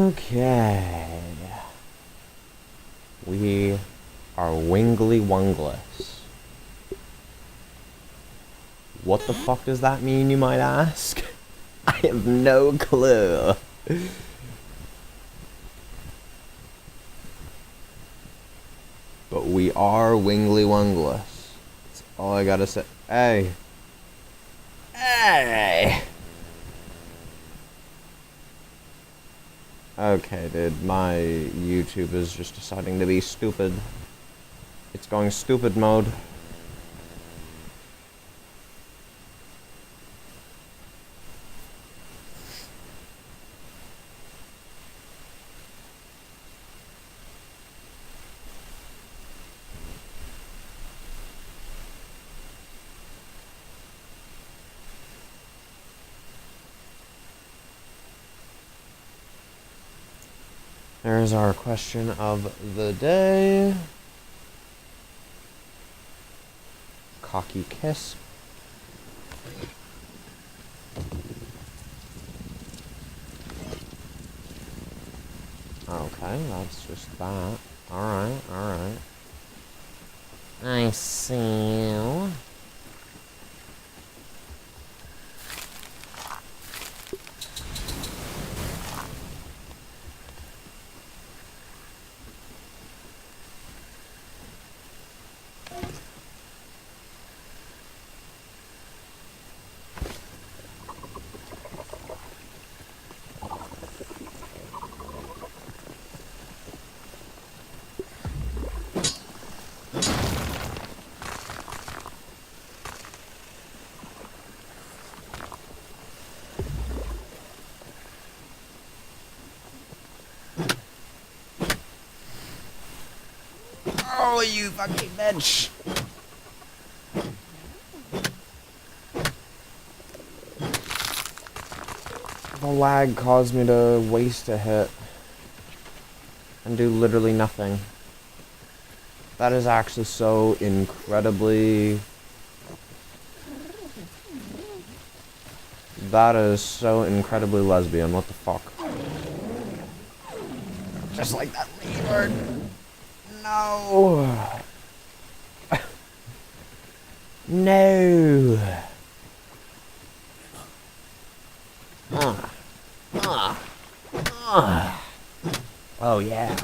Okay. We are wingly wungless. What the fuck does that mean, you might ask? I have no clue. But we are wingly wungless. That's all I gotta say. Hey. Hey! Okay, dude, my YouTube is just deciding to be stupid. It's going stupid mode. There's our question of the day. Cocky kiss. Okay, that's just that. Alright, alright. I see you. Oh, you fucking bitch! The lag caused me to waste a hit and do literally nothing. That is actually so incredibly... That is so incredibly lesbian, what the fuck? Just like that lever! No! No! Oh yeah.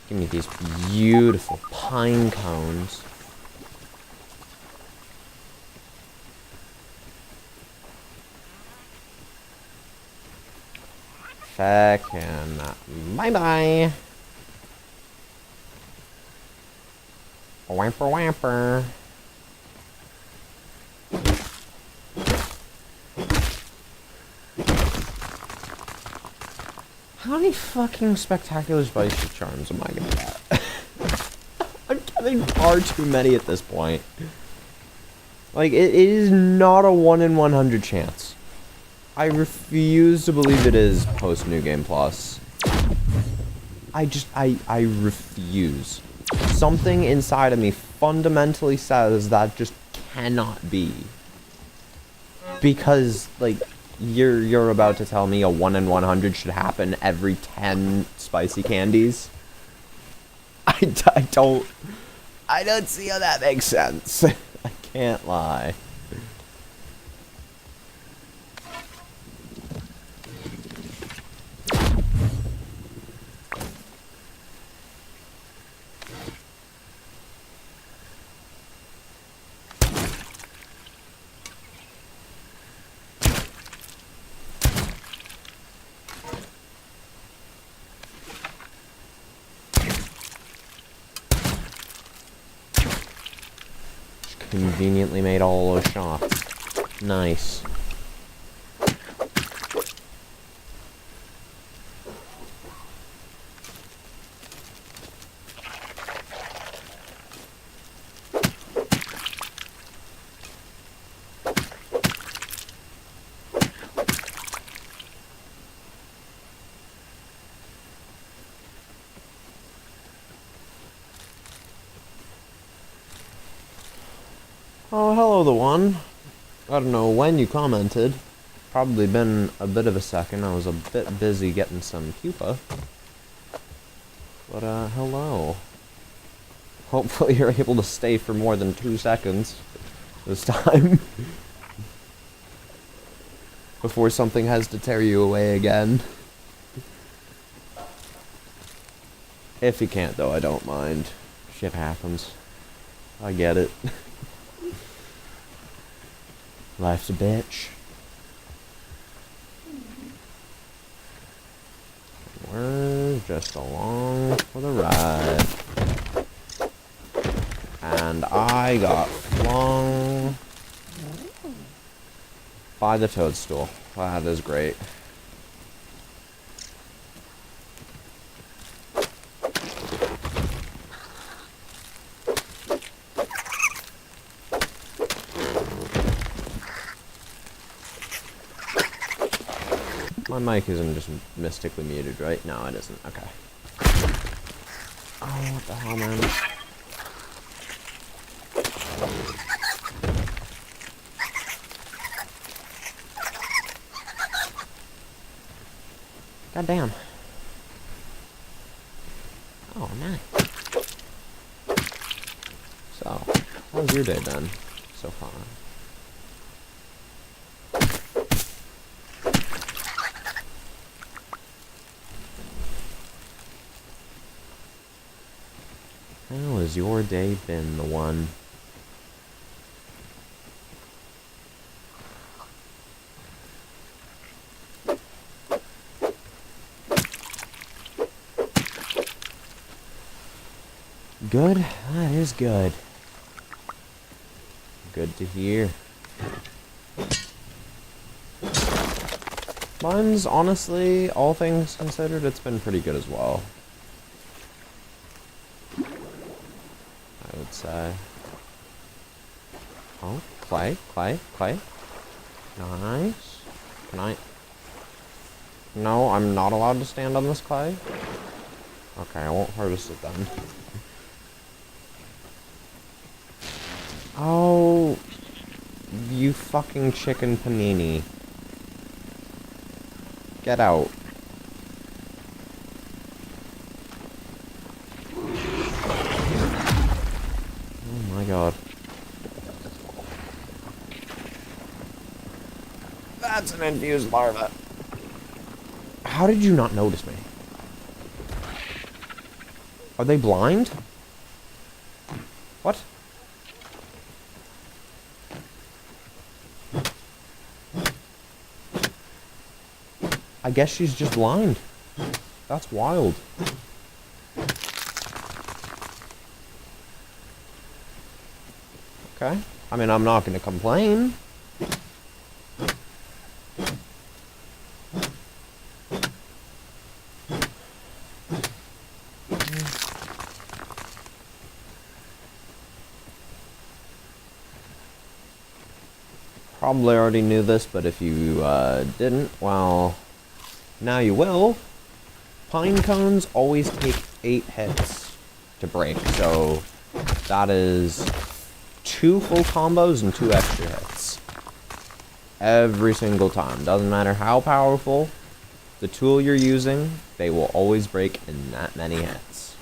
Give me these beautiful pine cones. Feckin' bye-bye. Whamper whamper. How many fucking spectacular spicy charms am I gonna get? I'm getting far too many at this point. Like, it is not a 1 in 100 chance. I refuse to believe it is post New Game Plus. I refuse. Something inside of me fundamentally says that just cannot be. Because, like, you're about to tell me a 1 in 100 should happen every 10 spicy candies? I don't see how that makes sense. I can't lie. Conveniently made all those shots. Nice. Oh, hello, the one. I don't know when you commented, Probably been a bit of a second. I was a bit busy getting some pupa. But, hello. Hopefully you're able to stay for more than 2 seconds this time. Before something has to tear you away again. If you can't, though, I don't mind. Shit happens. I get it. Life's a bitch. We're just along for the ride. And I got flung by the toadstool. That is great. My mic isn't just mystically muted, right? No, it isn't. Okay. Oh, what the hell, man? God damn. Oh, nice. So, how's your day been so far? How has your day been, the one? Good? That is good. Good to hear. Mine's honestly, all things considered, it's been pretty good as well. I would say. Oh, clay, clay, clay. Nice. Can I? No, I'm not allowed to stand on this clay. Okay, I won't harvest it then. Oh, you fucking chicken panini. Get out. Oh my god. That's an infused larva. How did you not notice me? Are they blind? What? I guess she's just blind. That's wild. Okay. I mean, I'm not gonna complain. Probably already knew this, but if you didn't, well, now you will. Pine cones always take 8 hits to break, so that is 2 full combos and 2 extra hits. Every single time. Doesn't matter how powerful the tool you're using, they will always break in that many hits.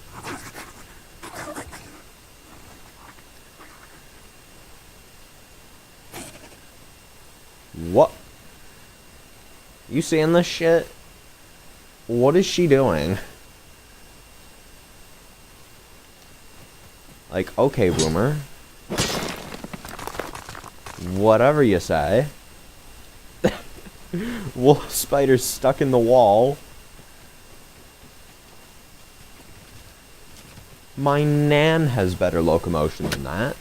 What? You seeing this shit? What is she doing? Like, okay, boomer. Whatever you say. Wolf spider stuck in the wall. My Nan has better locomotion than that.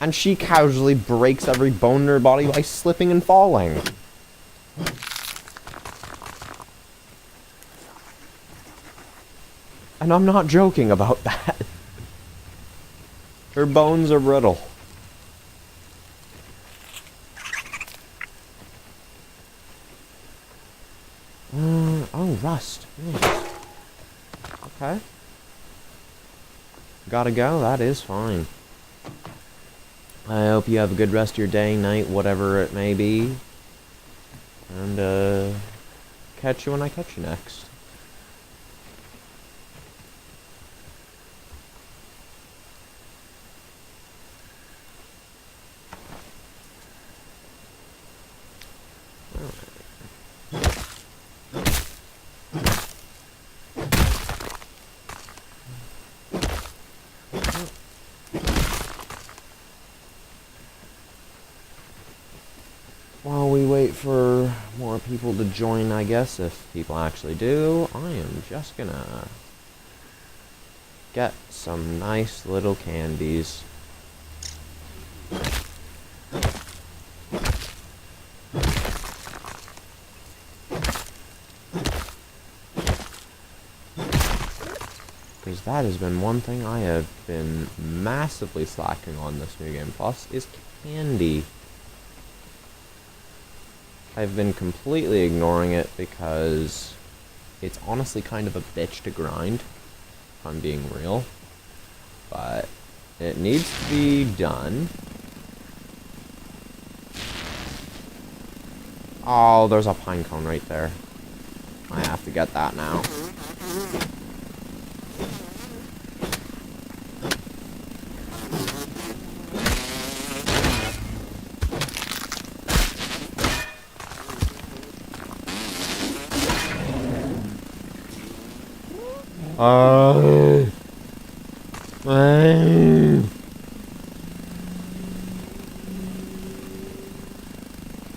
And she casually breaks every bone in her body by slipping and falling. And I'm not joking about that. Her bones are brittle. Oh, rust. Nice. Okay. Gotta go, that is fine. I hope you have a good rest of your day, night, whatever it may be. And, catch you when I catch you next. While we wait for more people to join, I guess, if people actually do, I am just gonna get some nice little candies. Because that has been one thing I have been massively slacking on this New Game Plus, is candy. I've been completely ignoring it because it's honestly kind of a bitch to grind, if I'm being real. But it needs to be done. Oh, there's a pine cone right there. I have to get that now.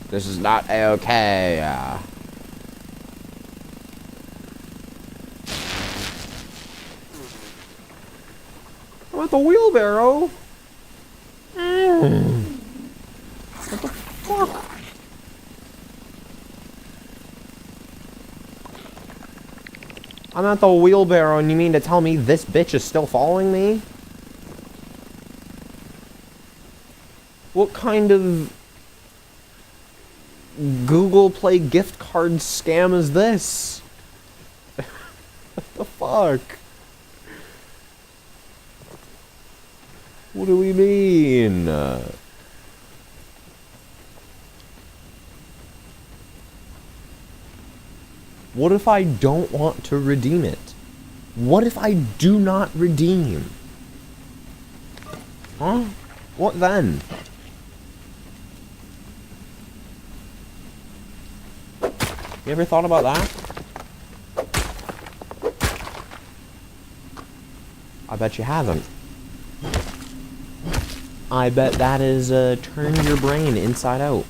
This is not okay. I want the wheelbarrow. What the fuck? I'm at the wheelbarrow, and you mean to tell me this bitch is still following me? What kind of Google Play gift card scam is this? What the fuck? What do we mean? What if I don't want to redeem it? What if I do not redeem? Huh? What then? You ever thought about that? I bet you haven't. I bet that is turn your brain inside out.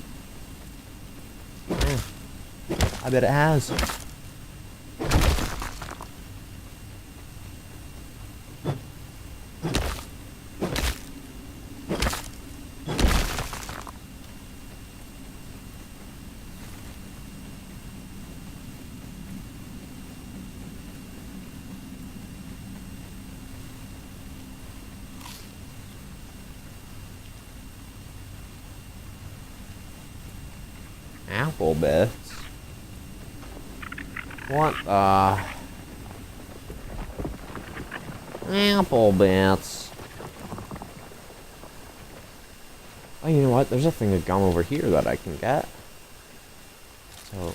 Yeah. I bet it has. Apple bits? What the? Apple bits. Oh, you know what? There's a thing of gum over here that I can get. So,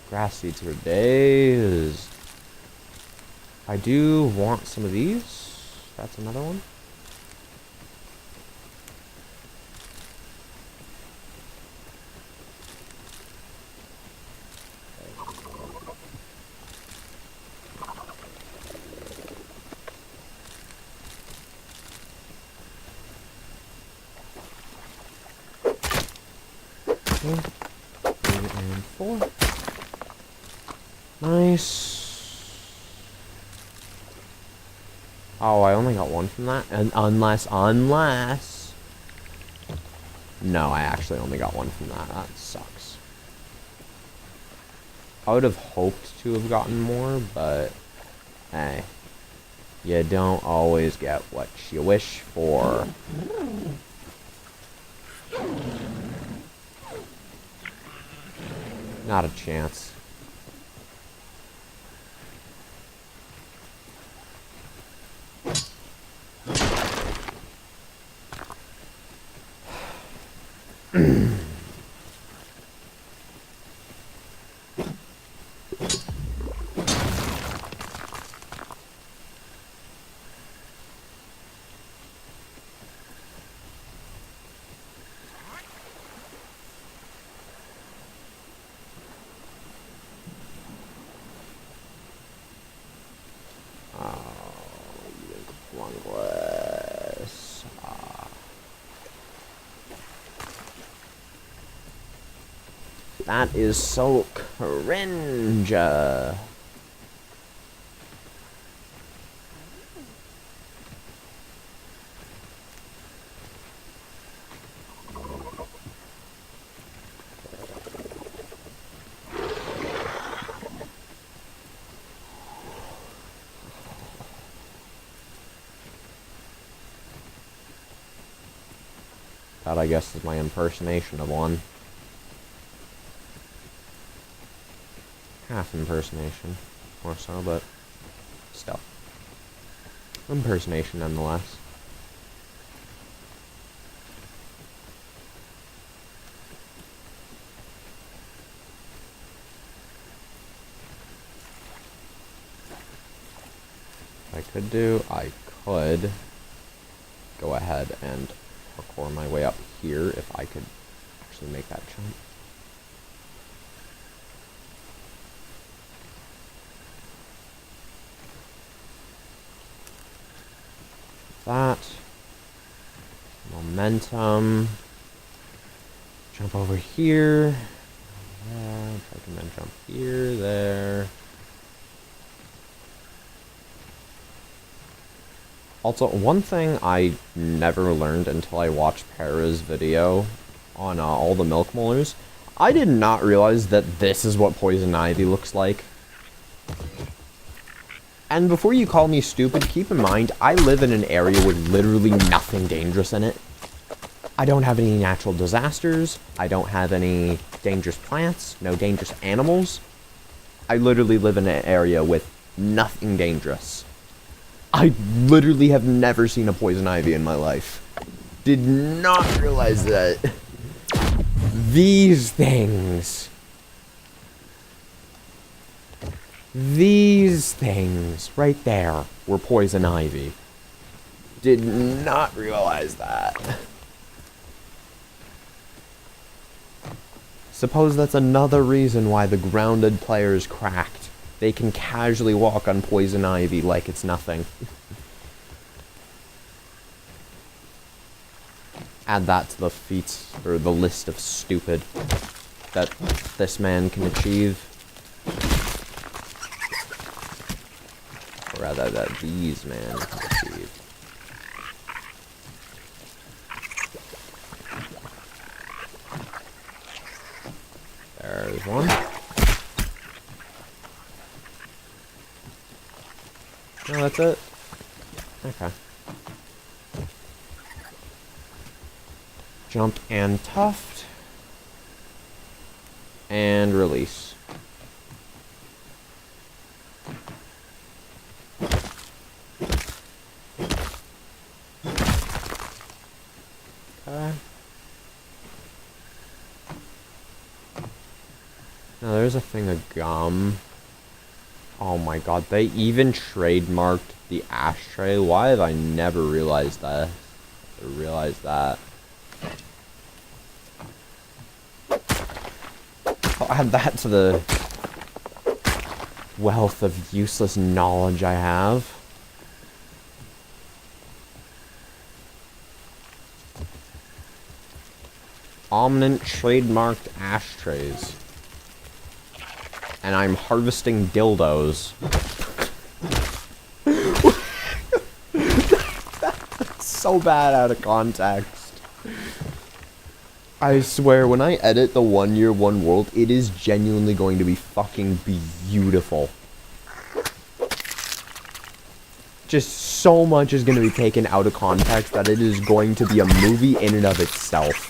grass seeds for days. I do want some of these. That's another one. Okay. 3 and 4. Nice. Oh, I only got one from that. And unless. No, I actually only got one from that. That sucks. I would have hoped to have gotten more, but hey, you don't always get what you wish for. Not a chance. That is so cringe. That, I guess, is my impersonation of one. Half impersonation, more so, but still. Impersonation nonetheless. What I could go ahead and parkour my way up here if I could actually make that jump. That. Momentum. Jump over here. Yeah, if I can then jump here, there. Also, one thing I never learned until I watched Para's video on all the milk molars, I did not realize that this is what poison ivy looks like. And before you call me stupid, keep in mind, I live in an area with literally nothing dangerous in it. I don't have any natural disasters. I don't have any dangerous plants, no dangerous animals. I literally live in an area with nothing dangerous. I literally have never seen a poison ivy in my life. Did not realize that. These things right there were poison ivy. Did not realize that. Suppose that's another reason why the grounded players cracked. They can casually walk on poison ivy like it's nothing. Add that to the feats, or the list of stupid that this man can achieve. Or rather, that these men can achieve. There's one. No, that's it? Okay. Jump and tuft. And release. Okay. Now there's a thing of gum. Oh my god, they even trademarked the ashtray. Why have I never realized that? I'll add that to the wealth of useless knowledge I have. Omnant trademarked ashtrays. And I'm harvesting dildos. That's so bad out of context. I swear, when I edit the 1 year, 1 world, it is genuinely going to be fucking beautiful. Just so much is going to be taken out of context that it is going to be a movie in and of itself.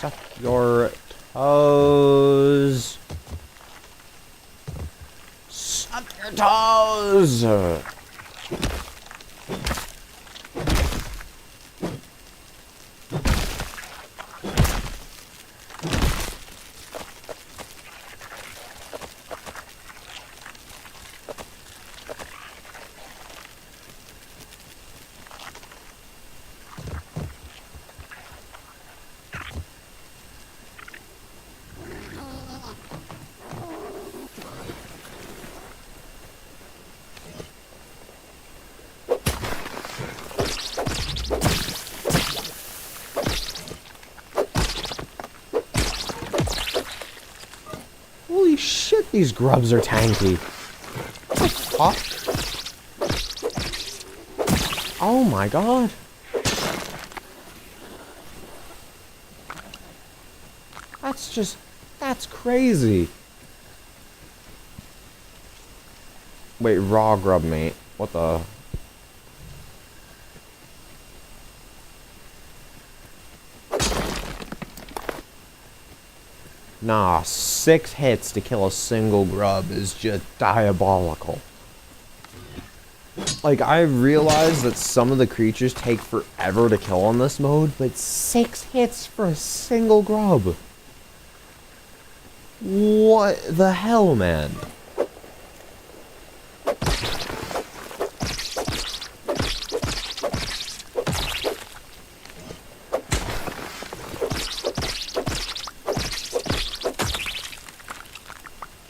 Suck your toes. Suck your toes. Holy shit, these grubs are tanky. What the fuck? Oh my god. That's crazy. Wait, raw grub mate. What the? Nah, 6 hits to kill a single grub is just diabolical. Like, I realize that some of the creatures take forever to kill on this mode, but 6 hits for a single grub. What the hell, man?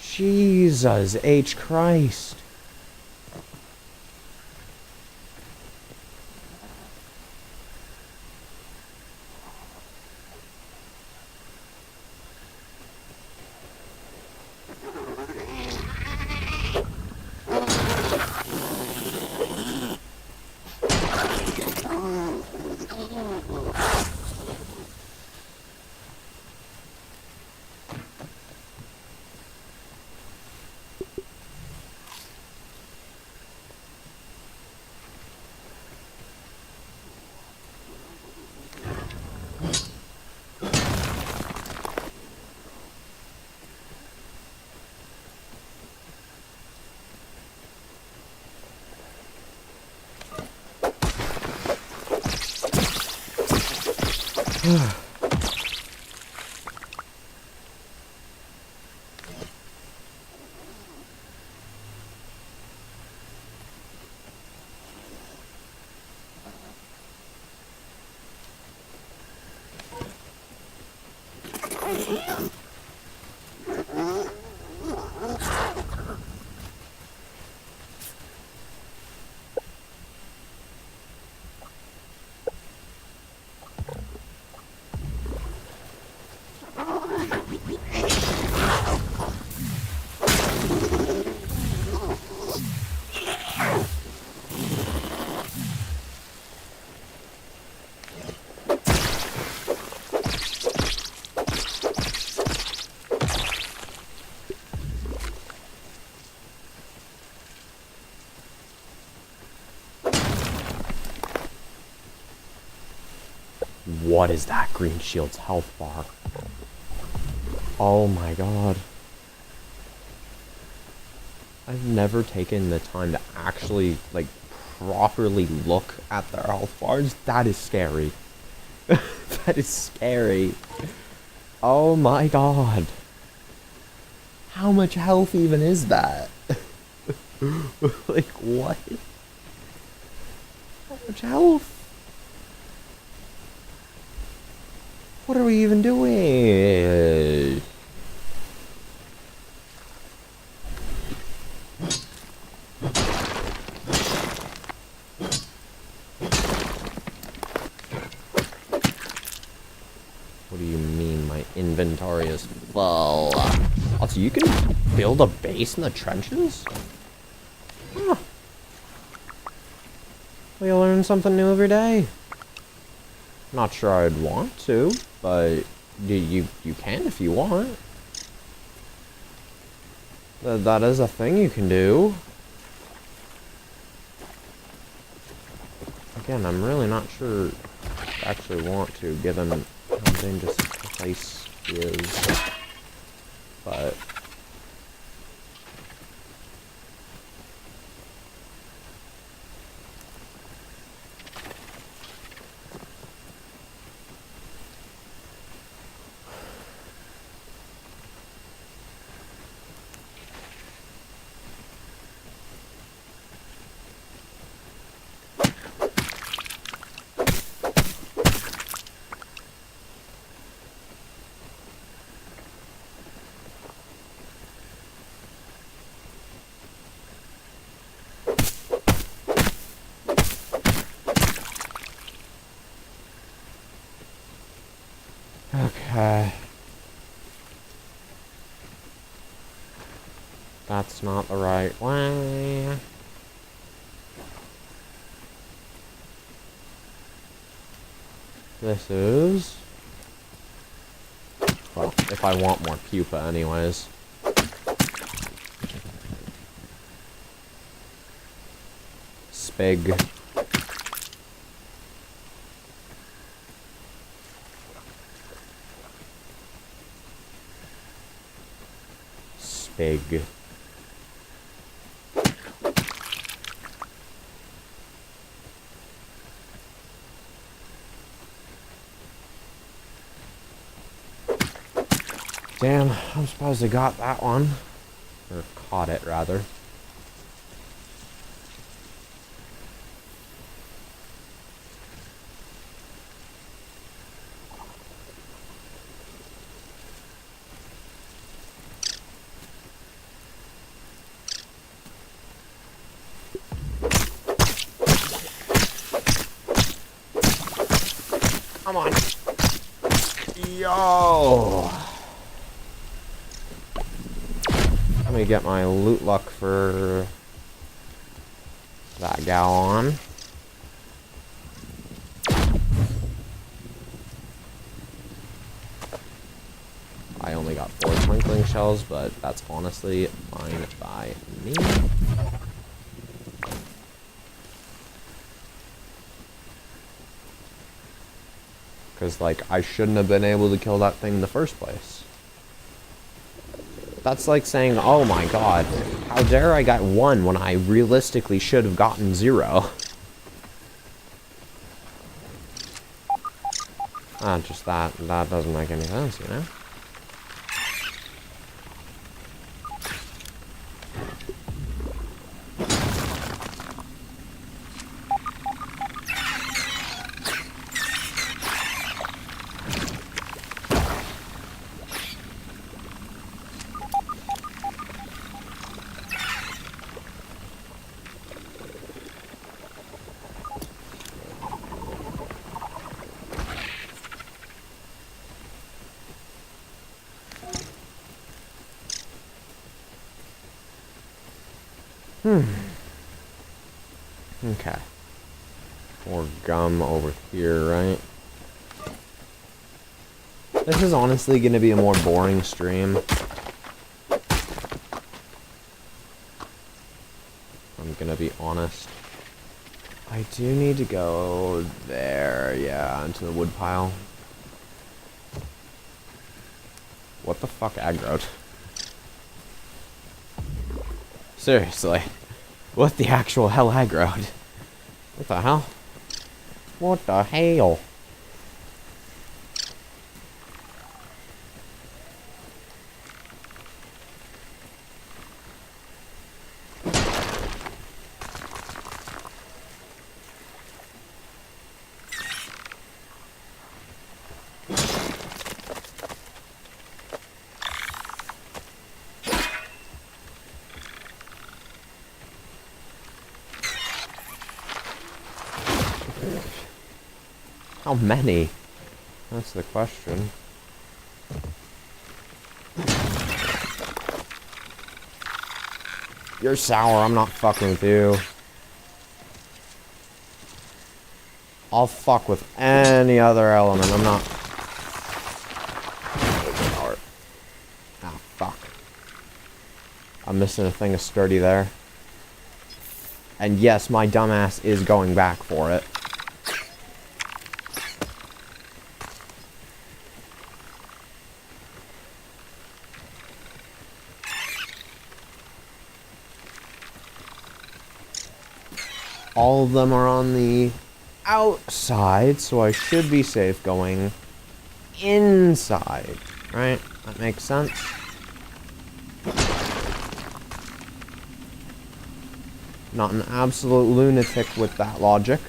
Jesus H. Christ. What is that green shield's health bar? Oh my god. I've never taken the time to actually, like, properly look at their health bars. That is scary. That is scary. Oh my god. How much health even is that? Like, what? How much health? What are we even doing? What do you mean my inventory is full? Also, you can build a base in the trenches? Huh. We learn something new every day. Not sure I'd want to, but you can if you want. That is a thing you can do. Again, I'm really not sure I actually want to, given how dangerous this place is. But okay. That's not the right way. This is... well, if I want more pupa anyways. Spig. Spig. Damn, I'm surprised I got that one. Or caught it, rather. Come on. Yo! Let me get my loot luck for that gal on. I only got 4 twinkling shells, but that's honestly fine by me. Because, like, I shouldn't have been able to kill that thing in the first place. That's like saying, oh my god, how dare I got 1 when I realistically should have gotten 0. Just that doesn't make any sense, you know? Okay. More gum over here, right? This is honestly going to be a more boring stream. I'm going to be honest. I do need to go there, yeah, into the wood pile. What the fuck aggroed? Seriously. What the actual hell aggroed? What the hell? What the hell? How many? That's the question. You're sour, I'm not fucking with you. I'll fuck with any other element, I'm not... Ah, fuck. I'm missing a thing of sturdy there. And yes, my dumbass is going back for it. all of them are on the outside, so I should be safe going inside, right? That makes sense. Not an absolute lunatic with that logic.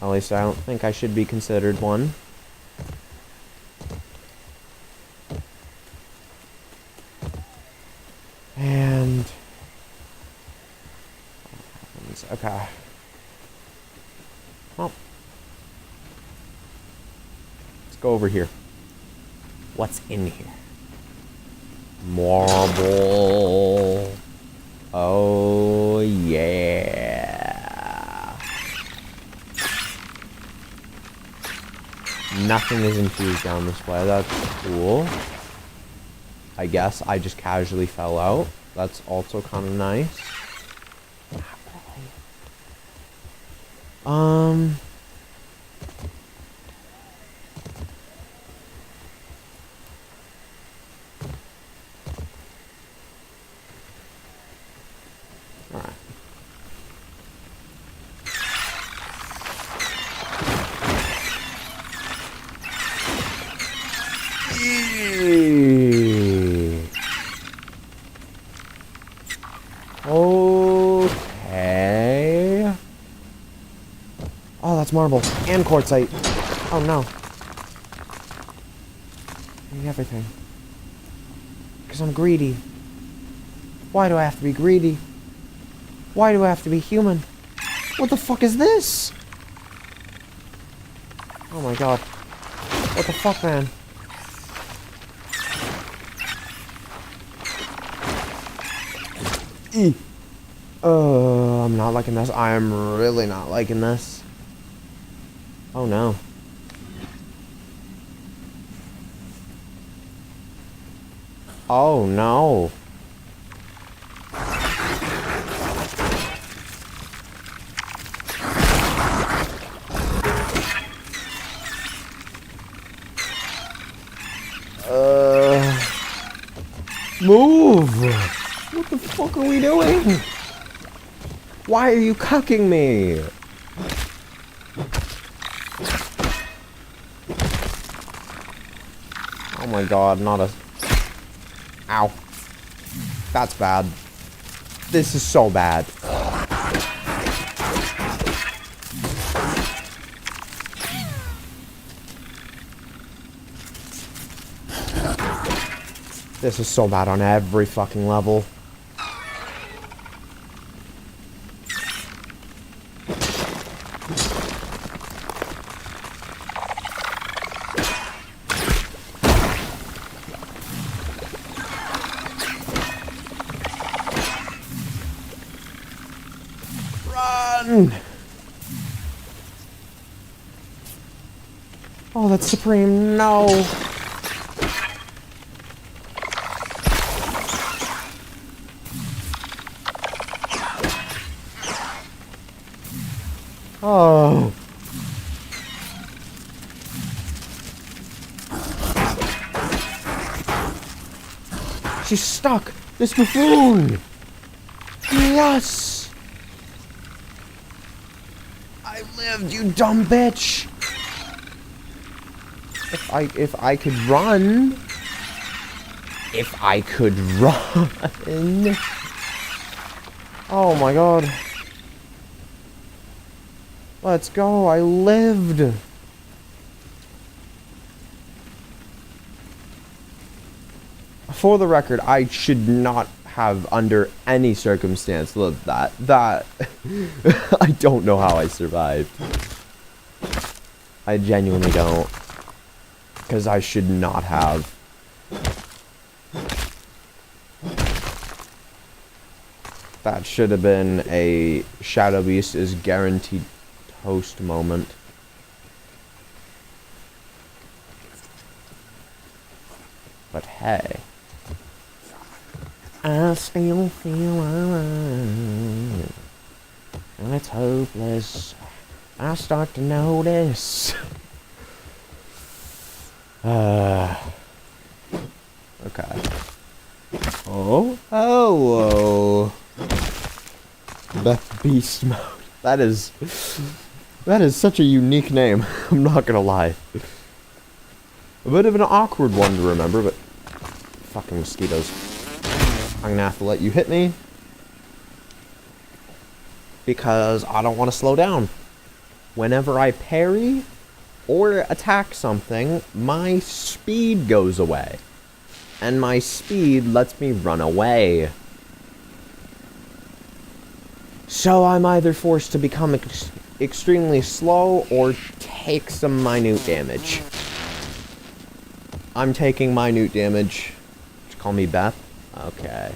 At least I don't think I should be considered one. And... okay. Well. Let's go over here. What's in here? Marble. Oh, yeah. Nothing is infused down this way. That's cool. I guess I just casually fell out. That's also kind of nice. Alright. Okay. Oh, that's marble and quartzite. Oh no. I need everything. Because I'm greedy. Why do I have to be greedy? Why do I have to be human? What the fuck is this? Oh my god. What the fuck, man? I'm not liking this. I am really not liking this. Oh no. Oh no. Move! What the fuck are we doing? Why are you cucking me? Oh my god, not a... Ow. That's bad. This is so bad. This is so bad on every fucking level. Run! Oh, that's Supreme. No. Oh. She's stuck. This buffoon. Yes. I lived, you dumb bitch. If I could run. If I could run. Oh my god. Let's go, I lived! For the record, I should not have under any circumstance lived that. I don't know how I survived. I genuinely don't. Because I should not have. That should have been a Shadow Beast is guaranteed toast moment. But hey, I still feel alright, and it's hopeless. I start to notice. Okay. Oh, hello. Beth Beast Mode. That is such a unique name. I'm not gonna lie. A bit of an awkward one to remember, but fucking mosquitoes. I'm gonna have to let you hit me because I don't want to slow down. Whenever I parry or attack something, my speed goes away. And my speed lets me run away. So I'm either forced to become extremely slow or take some minute damage. I'm taking minute damage. Just call me Beth. Okay.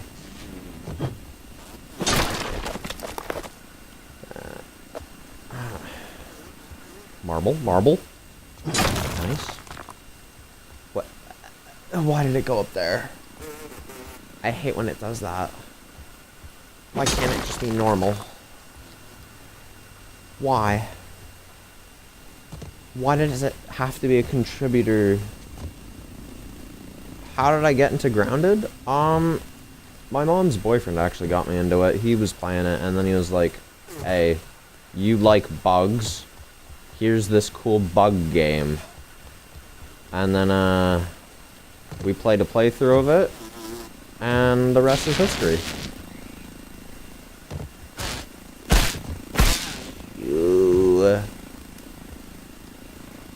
Marble, marble. Nice. What? Why did it go up there? I hate when it does that. Why can't it just be normal? Why? Why does it have to be a contributor? How did I get into Grounded? My mom's boyfriend actually got me into it. He was playing it, and then he was like, hey, you like bugs? Here's this cool bug game. And then, we played a playthrough of it, and the rest is history.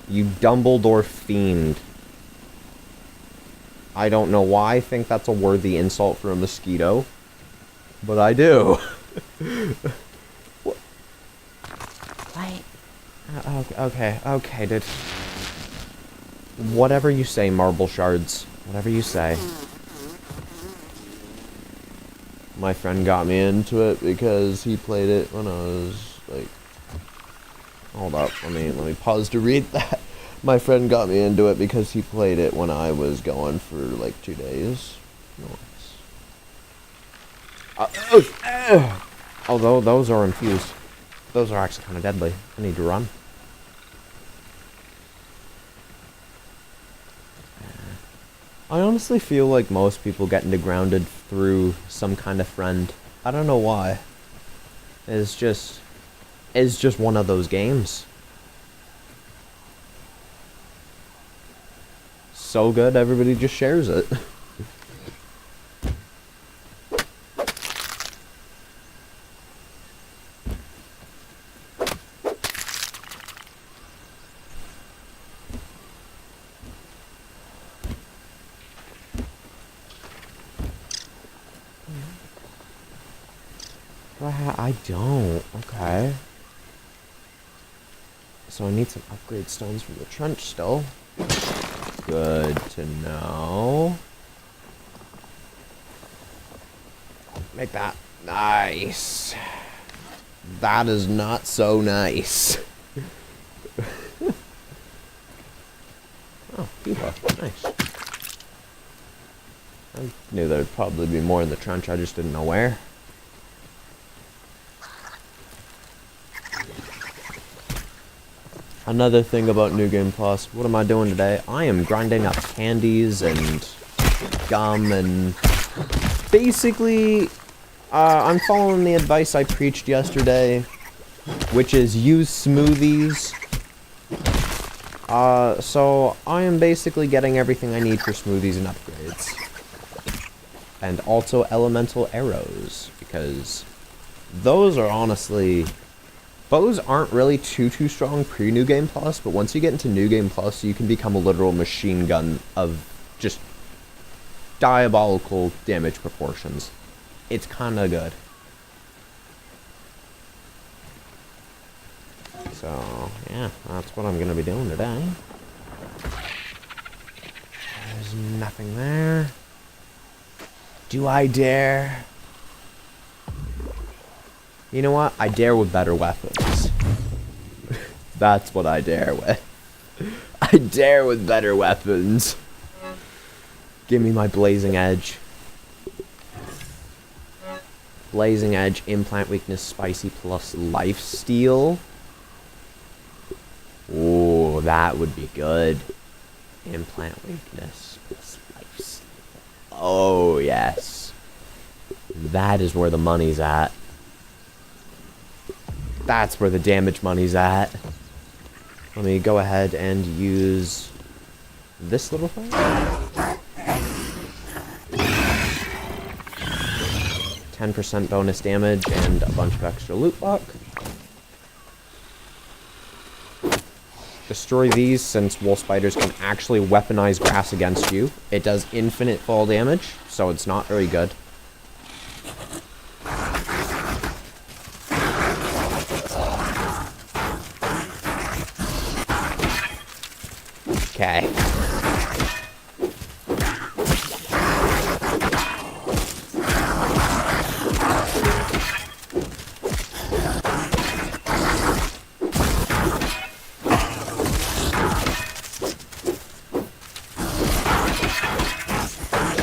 You Dumbledore fiend. I don't know why I think that's a worthy insult for a mosquito, but I do. What? Okay, dude. Whatever you say, marble shards. Whatever you say. My friend got me into it because he played it when I was, like... Hold up, let me pause to read that. My friend got me into it because he played it when I was going for, like, 2 days. Nice. Although, those are infused. Those are actually kind of deadly. I need to run. I honestly feel like most people get into Grounded through some kind of friend. I don't know why. It's just one of those games. So good, everybody just shares it. I don't. Okay. So I need some upgrade stones from the trench still. Good to know. Make that nice. That is not so nice. Oh, FIFA. Nice. I knew there'd probably be more in the trench, I just didn't know where. Another thing about New Game Plus, what am I doing today? I am grinding up candies and gum and basically, I'm following the advice I preached yesterday, which is use smoothies. So I am basically getting everything I need for smoothies and upgrades. And also elemental arrows, because those are honestly... Bows aren't really too strong pre-New Game Plus, but once you get into New Game Plus, you can become a literal machine gun of just diabolical damage proportions. It's kinda good. So, yeah, that's what I'm gonna be doing today. There's nothing there. Do I dare? You know what? I dare with better weapons. That's what I dare with. I dare with better weapons. Give me my Blazing Edge. Blazing Edge, Implant Weakness, Spicy plus Lifesteal. Ooh, that would be good. Implant Weakness plus Lifesteal. Oh, yes. That is where the money's at. That's where the damage money's at. Let me go ahead and use this little thing. 10% bonus damage and a bunch of extra loot luck. Destroy these since wolf spiders can actually weaponize grass against you. It does infinite fall damage, so it's not very good. Okay.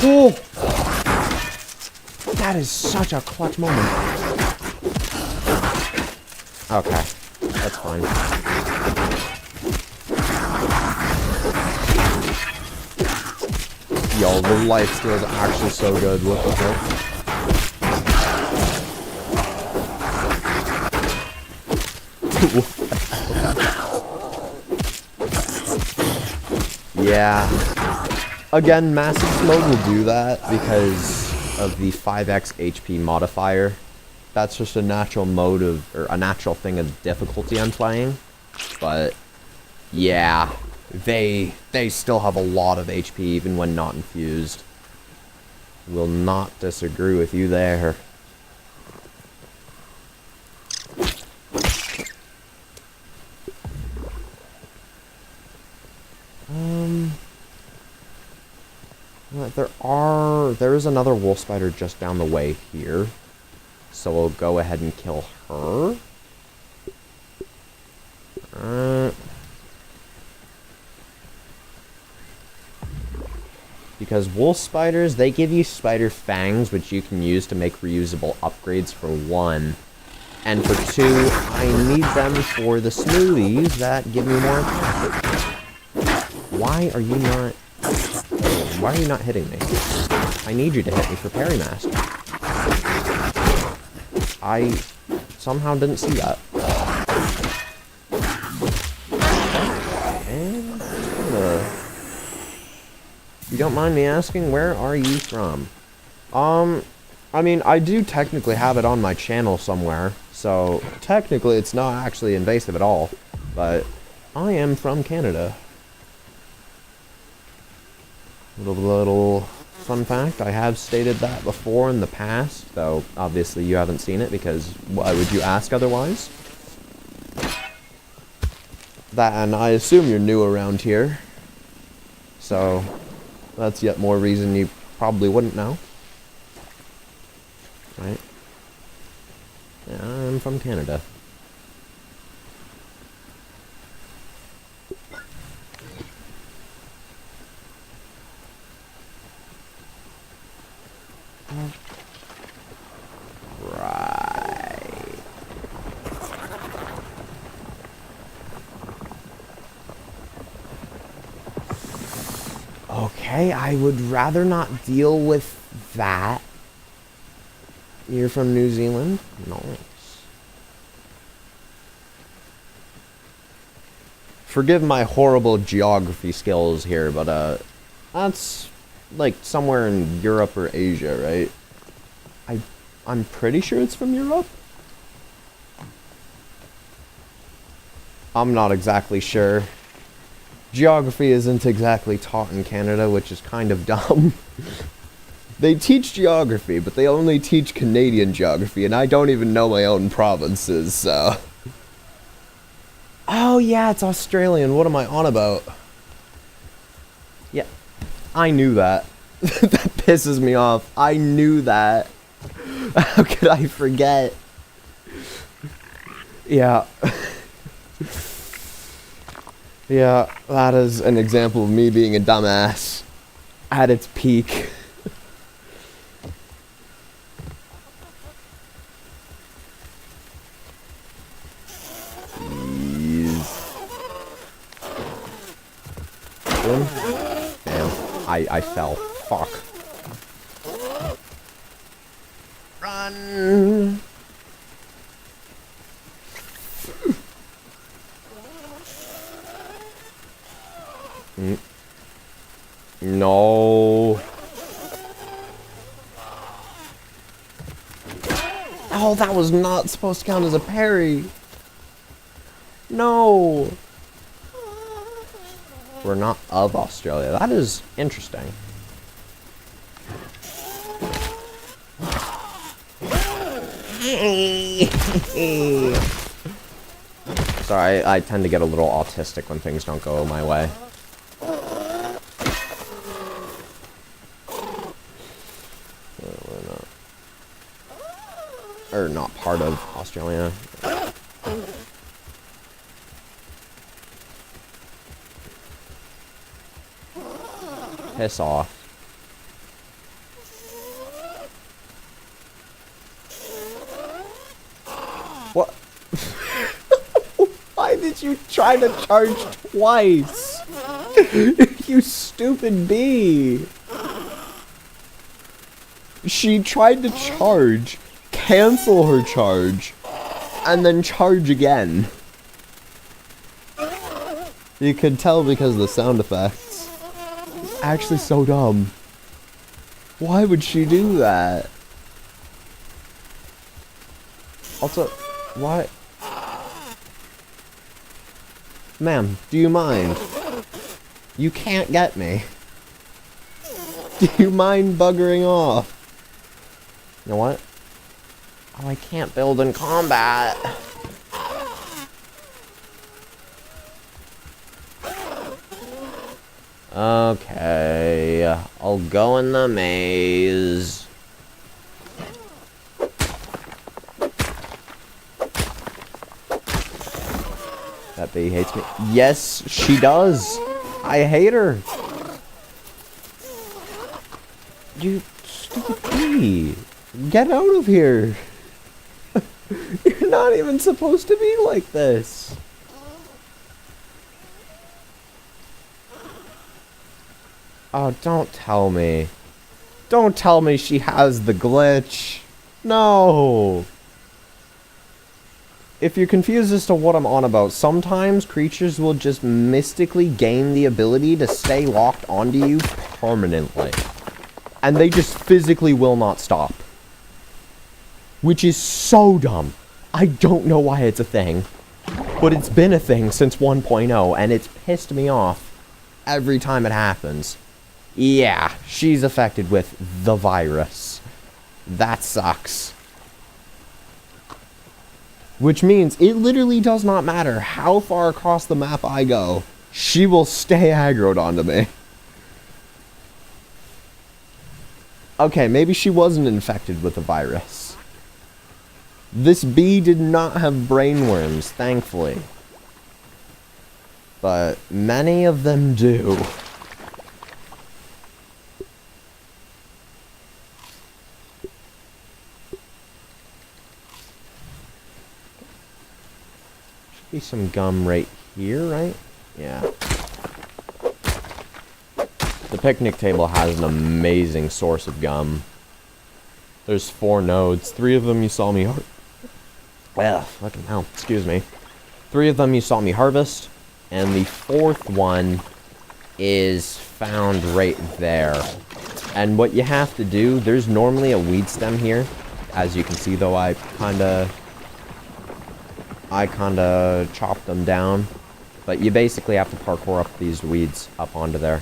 Oh! That is such a clutch moment. Okay, that's fine. Yo, the lifesteal is actually so good. What the fuck? Yeah. Again, Massive Smoke will do that because of the 5x HP modifier. That's just a natural mode of, or a natural thing of difficulty I'm playing. But, yeah, they still have a lot of HP even when not infused. Will not disagree with you there. There is another wolf spider just down the way here, so we'll go ahead and kill her. Because wolf spiders, they give you spider fangs, which you can use to make reusable upgrades for 1. And for 2, I need them for the smoothies that give me more attack. Why are you not hitting me? I need you to hit me for Parry Master. I somehow didn't see that. And if you don't mind me asking, where are you from? I mean, I do technically have it on my channel somewhere, so technically it's not actually invasive at all, but I am from Canada. Little fun fact, I have stated that before in the past, though obviously you haven't seen it because why would you ask otherwise? That, and I assume you're new around here, so that's yet more reason you probably wouldn't know. Right? Yeah, I'm from Canada. Right. Okay, I would rather not deal with that. You're from New Zealand? Nice. Forgive my horrible geography skills here, but that's like somewhere in Europe or Asia, right? I'm pretty sure it's from Europe. I'm not exactly sure. Geography isn't exactly taught in Canada, which is kind of dumb. They teach geography, but they only teach Canadian geography, and I don't even know my own provinces, so... Oh yeah, it's Australian. What am I on about? Yeah, I knew that. That pisses me off. I knew that. How could I forget? Yeah. Yeah, that is an example of me being a dumbass at its peak. Damn, I fell. Fuck. Run! No. Oh, that was not supposed to count as a parry. No. We're not of Australia. That is interesting. Sorry, I tend to get a little autistic when things don't go my way. We're not. Or not part of Australia. Piss off. What? Why did you try to charge twice? You stupid bee. She tried to charge, cancel her charge, and then charge again. You could tell because of the sound effects. It's actually so dumb. Why would she do that? Also, why? Ma'am, do you mind? You can't get me. Do you mind buggering off? You know what? Oh, I can't build in combat. Okay, I'll go in the maze. That bee hates me. Yes, she does. I hate her. You stupid bee. Get out of here. You're not even supposed to be like this. Oh, don't tell me. Don't tell me she has the glitch. No. If you're confused as to what I'm on about, sometimes creatures will just mystically gain the ability to stay locked onto you permanently. And they just physically will not stop. Which is so dumb. I don't know why it's a thing. But it's been a thing since 1.0, and it's pissed me off every time it happens. Yeah, she's affected with the virus. That sucks. Which means it literally does not matter how far across the map I go, she will stay aggroed onto me. Okay, maybe she wasn't infected with the virus. This bee did not have brainworms, thankfully. But many of them do. Should be some gum right here, right? Yeah. The picnic table has an amazing source of gum. There's 4 nodes. 3 of them you saw me fucking hell, excuse me. 3 of them you saw me harvest, and the 4th one is found right there. And what you have to do, there's normally a weed stem here. As you can see though, I kinda chopped them down. But you basically have to parkour up these weeds up onto there.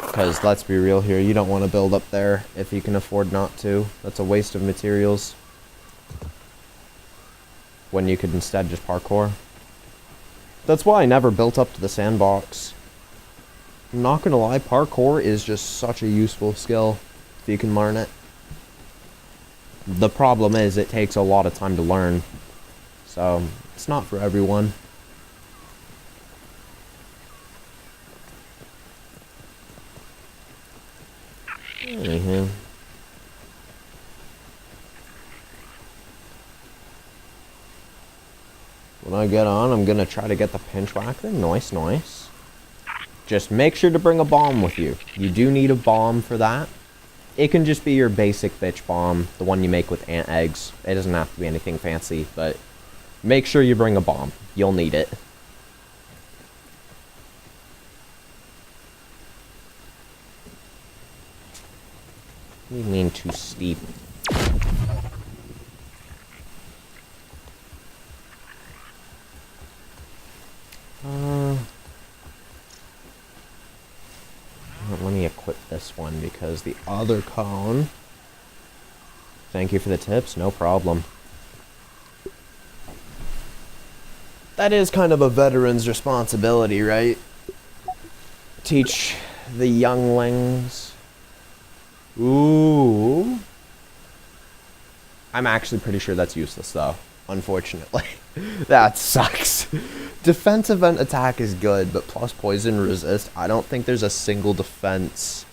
Because let's be real here, you don't want to build up there if you can afford not to. That's a waste of materials. When you could instead just parkour. That's why I never built up to the sandbox. I'm not gonna lie, parkour is just such a useful skill if you can learn it. The problem is it takes a lot of time to learn. So, it's not for everyone. Anywho. When I get on, I'm gonna try to get the pinch whacker. Nice, nice. Just make sure to bring a bomb with you. You do need a bomb for that. It can just be your basic bitch bomb, the one you make with ant eggs. It doesn't have to be anything fancy, but make sure you bring a bomb. You'll need it. What do you mean too steep? Let me equip this one because the other cone... Thank you for the tips, no problem. That is kind of a veteran's responsibility, right? Teach the younglings. Ooh. I'm actually pretty sure that's useless, though. Unfortunately. That sucks. Defensive and attack is good, but plus poison resist, I don't think there's a single defense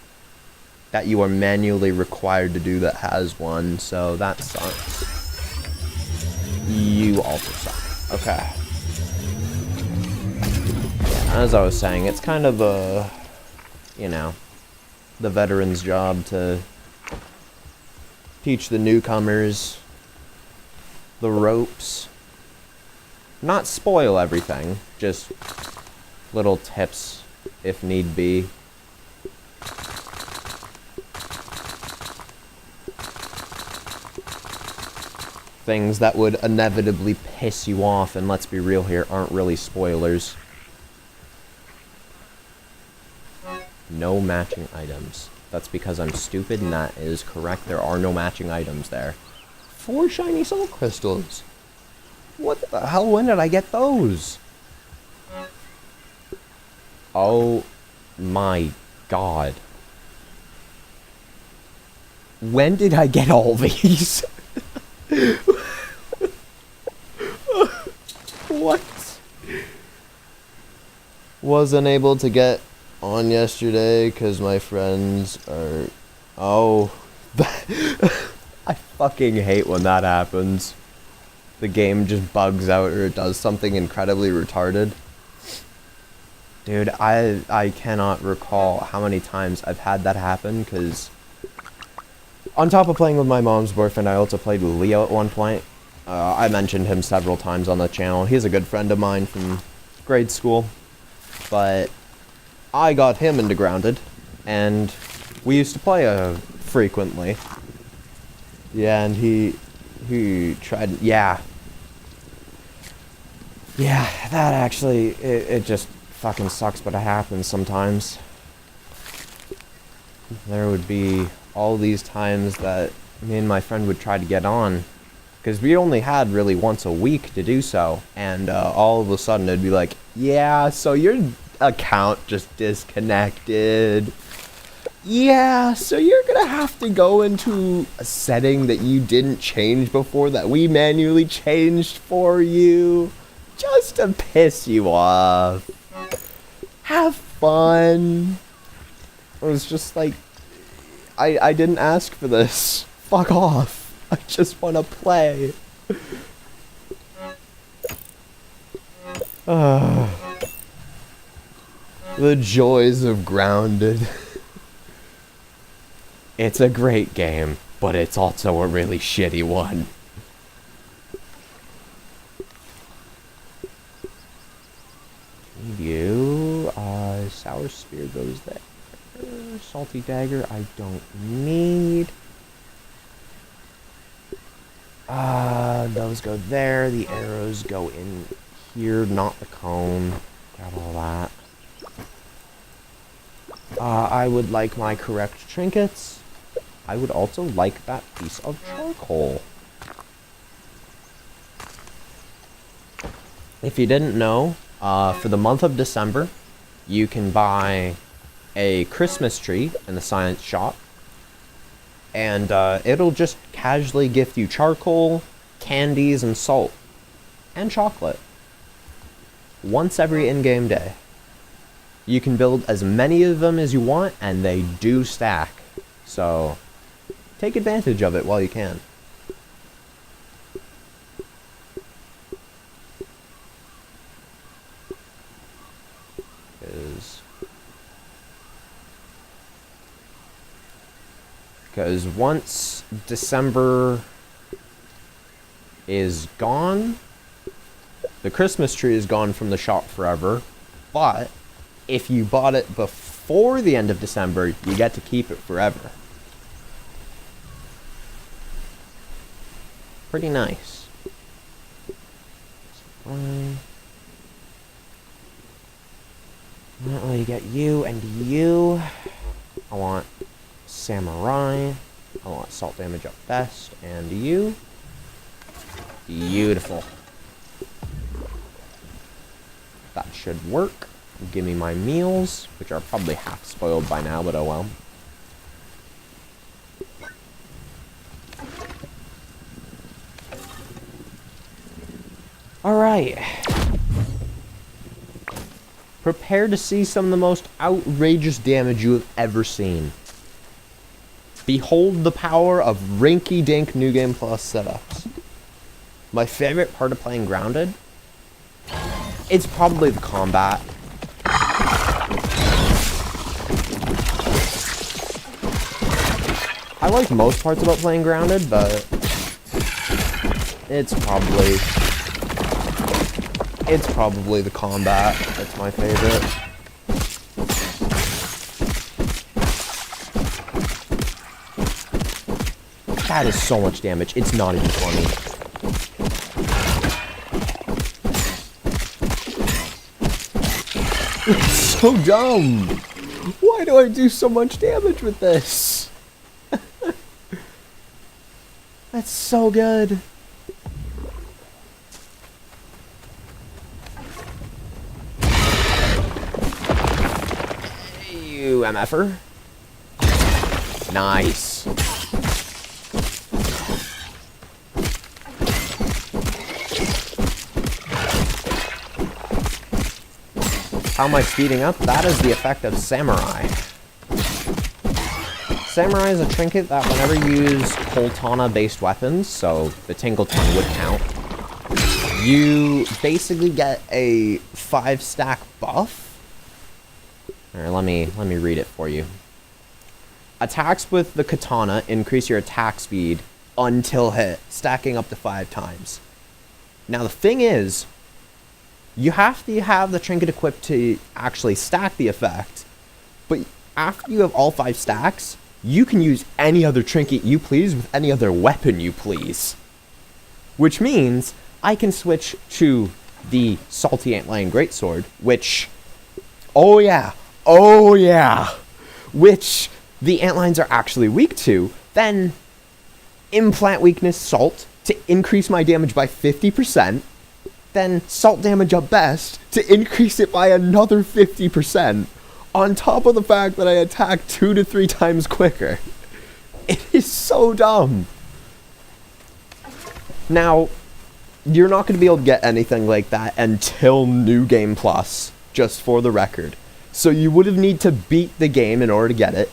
that you are manually required to do that has one, so that sucks. You also suck. Okay. Yeah, as I was saying, it's kind of a, you know, the veteran's job to teach the newcomers the ropes. Not spoil everything, just little tips if need be. Things that would inevitably piss you off, and let's be real here, aren't really spoilers. No matching items. That's because I'm stupid, and that is correct. There are no matching items there. 4 shiny soul crystals. What the hell? When did I get those? Oh my god. When did I get all these? What? Wasn't able to get on yesterday because my friends are... Oh. I fucking hate when that happens. The game just bugs out or it does something incredibly retarded. Dude, I cannot recall how many times I've had that happen, because on top of playing with my mom's boyfriend, I also played with Leo at one point. I mentioned him several times on the channel. He's a good friend of mine from grade school. But I got him into Grounded, and we used to play frequently. Yeah, and he tried... Yeah. Yeah, that actually... It just fucking sucks, but it happens sometimes. There would be all these times that me and my friend would try to get on, because we only had really once a week to do so, and all of a sudden it'd be like, yeah, so your account just disconnected. Yeah, so you're gonna have to go into a setting that you didn't change before, that we manually changed for you, just to piss you off. Have fun. It was just like, I didn't ask for this. Fuck off. I just want to play. The joys of Grounded. It's a great game, but it's also a really shitty one. Sour Spear goes there. Salty Dagger I don't need. Those go there. The arrows go in here, not the cone. Got all that. I would like my correct trinkets. I would also like that piece of charcoal. If you didn't know, for the month of December, you can buy a Christmas tree in the science shop, and it'll just casually gift you charcoal, candies, and salt, and chocolate once every in-game day. You can build as many of them as you want, and they do stack, so take advantage of it while you can. Because once December is gone, the Christmas tree is gone from the shop forever, but if you bought it before the end of December, you get to keep it forever. pretty nice. Not really get you and you. I want samurai. I want salt damage up best. And you. Beautiful. That should work. Give me my meals, which are probably half spoiled by now, but oh well. Alright. Prepare to see some of the most outrageous damage you have ever seen. Behold the power of rinky-dink New Game Plus setups. My favorite part of playing Grounded? It's probably the combat. I like most parts about playing Grounded, but it's probably the combat that's my favorite. That is so much damage. It's not even funny. It's so dumb. Why do I do so much damage with this? That's so good. You MFer. Nice. How am I speeding up? That is the effect of Samurai. Samurai is a trinket that whenever you use Koltana-based weapons, so the Tingleton would count, you basically get a 5-stack buff. Alright, let me read it for you. Attacks with the katana increase your attack speed until hit, stacking up to 5 times. Now the thing is, you have to have the trinket equipped to actually stack the effect, but after you have all 5 stacks, you can use any other trinket you please with any other weapon you please. Which means I can switch to the Salty Antlion Greatsword, which, oh yeah, which the antlions are actually weak to, then implant weakness salt to increase my damage by 50%, then salt damage up best to increase it by another 50%, on top of the fact that I attack 2 to 3 times quicker. It is so dumb. Now, you're not going to be able to get anything like that until New Game Plus, just for the record. So you would have need to beat the game in order to get it.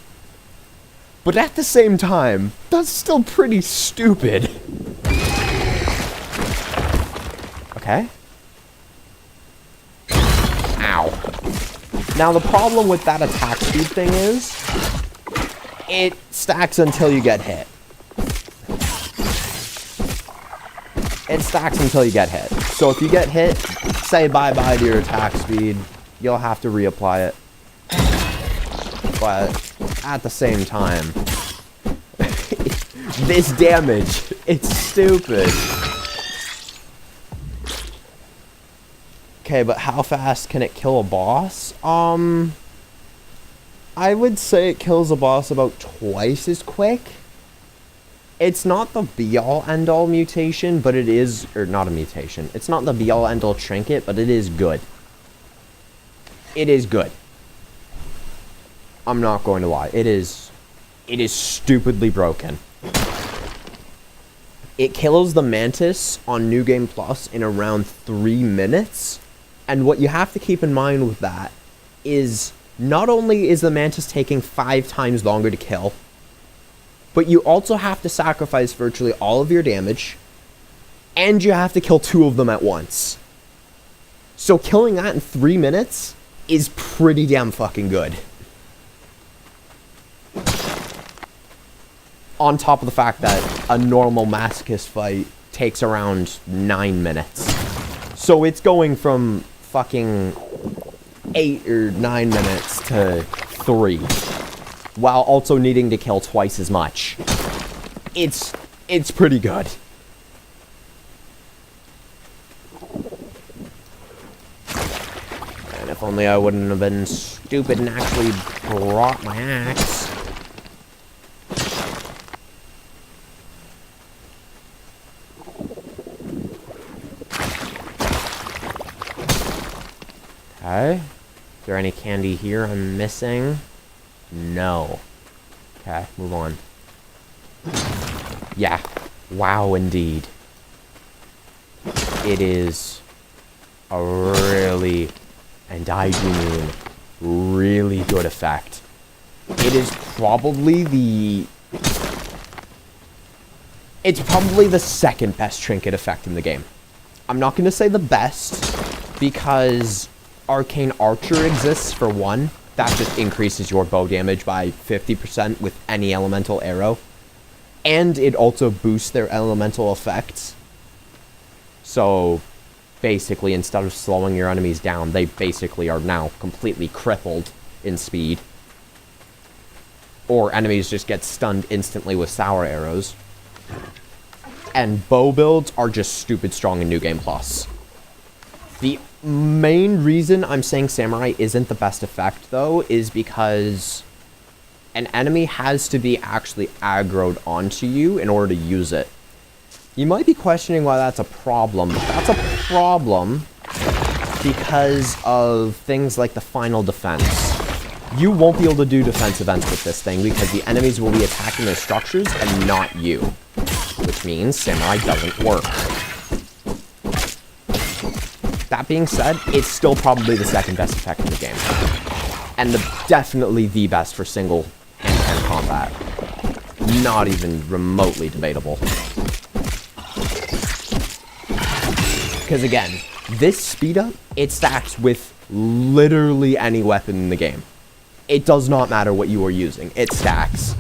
But at the same time, that's still pretty stupid. Okay. Ow. Now the problem with that attack speed thing is, it stacks until you get hit. It stacks until you get hit. So if you get hit, say bye-bye to your attack speed. You'll have to reapply it. But at the same time, this damage, it's stupid. Okay, but how fast can it kill a boss? I would say it kills a boss about twice as quick. It's not the be-all end-all mutation, but it is, or not a mutation. It's not the be-all end-all trinket, but it is good. It is good. I'm not going to lie. It is stupidly broken. It kills the Mantis on New Game Plus in around 3 minutes. And what you have to keep in mind with that is not only is the Mantis taking 5 times longer to kill, but you also have to sacrifice virtually all of your damage, and you have to kill 2 of them at once. So killing that in 3 minutes is pretty damn fucking good. On top of the fact that a normal masochist fight takes around 9 minutes. So it's going from fucking 8 or 9 minutes to 3, while also needing to kill twice as much. It's pretty good. If only I wouldn't have been stupid and actually brought my axe. Okay. Is there any candy here I'm missing? No. Okay, move on. Yeah. Wow, indeed. It is a really, and I do mean really good effect. It is probably the... It's probably the second best trinket effect in the game. I'm not going to say the best, because Arcane Archer exists for one. That just increases your bow damage by 50% with any elemental arrow. And it also boosts their elemental effects. So, basically, instead of slowing your enemies down, they basically are now completely crippled in speed. Or enemies just get stunned instantly with sour arrows. And bow builds are just stupid strong in New Game Plus. The main reason I'm saying Samurai isn't the best effect, though, is because an enemy has to be actually aggroed onto you in order to use it. You might be questioning why that's a problem, but that's a problem because of things like the final defense. You won't be able to do defense events with this thing because the enemies will be attacking their structures and not you. Which means Samurai doesn't work. That being said, it's still probably the second best effect in the game. And definitely the best for single hand-to-hand combat. Not even remotely debatable. Because again, this speed up, it stacks with literally any weapon in the game. It does not matter what you are using, it stacks.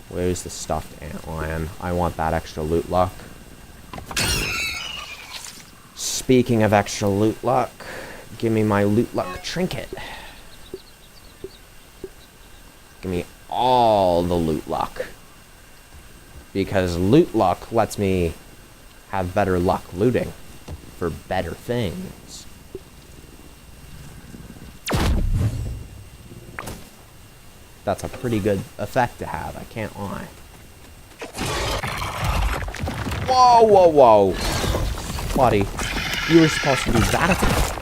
Where's the stuffed antlion? I want that extra loot luck. Speaking of extra loot luck, give me my loot luck trinket. Give me all the loot luck. Because loot luck lets me have better luck looting for better things. That's a pretty good effect to have, I can't lie. Whoa, whoa, whoa. Buddy, you were supposed to do that attack.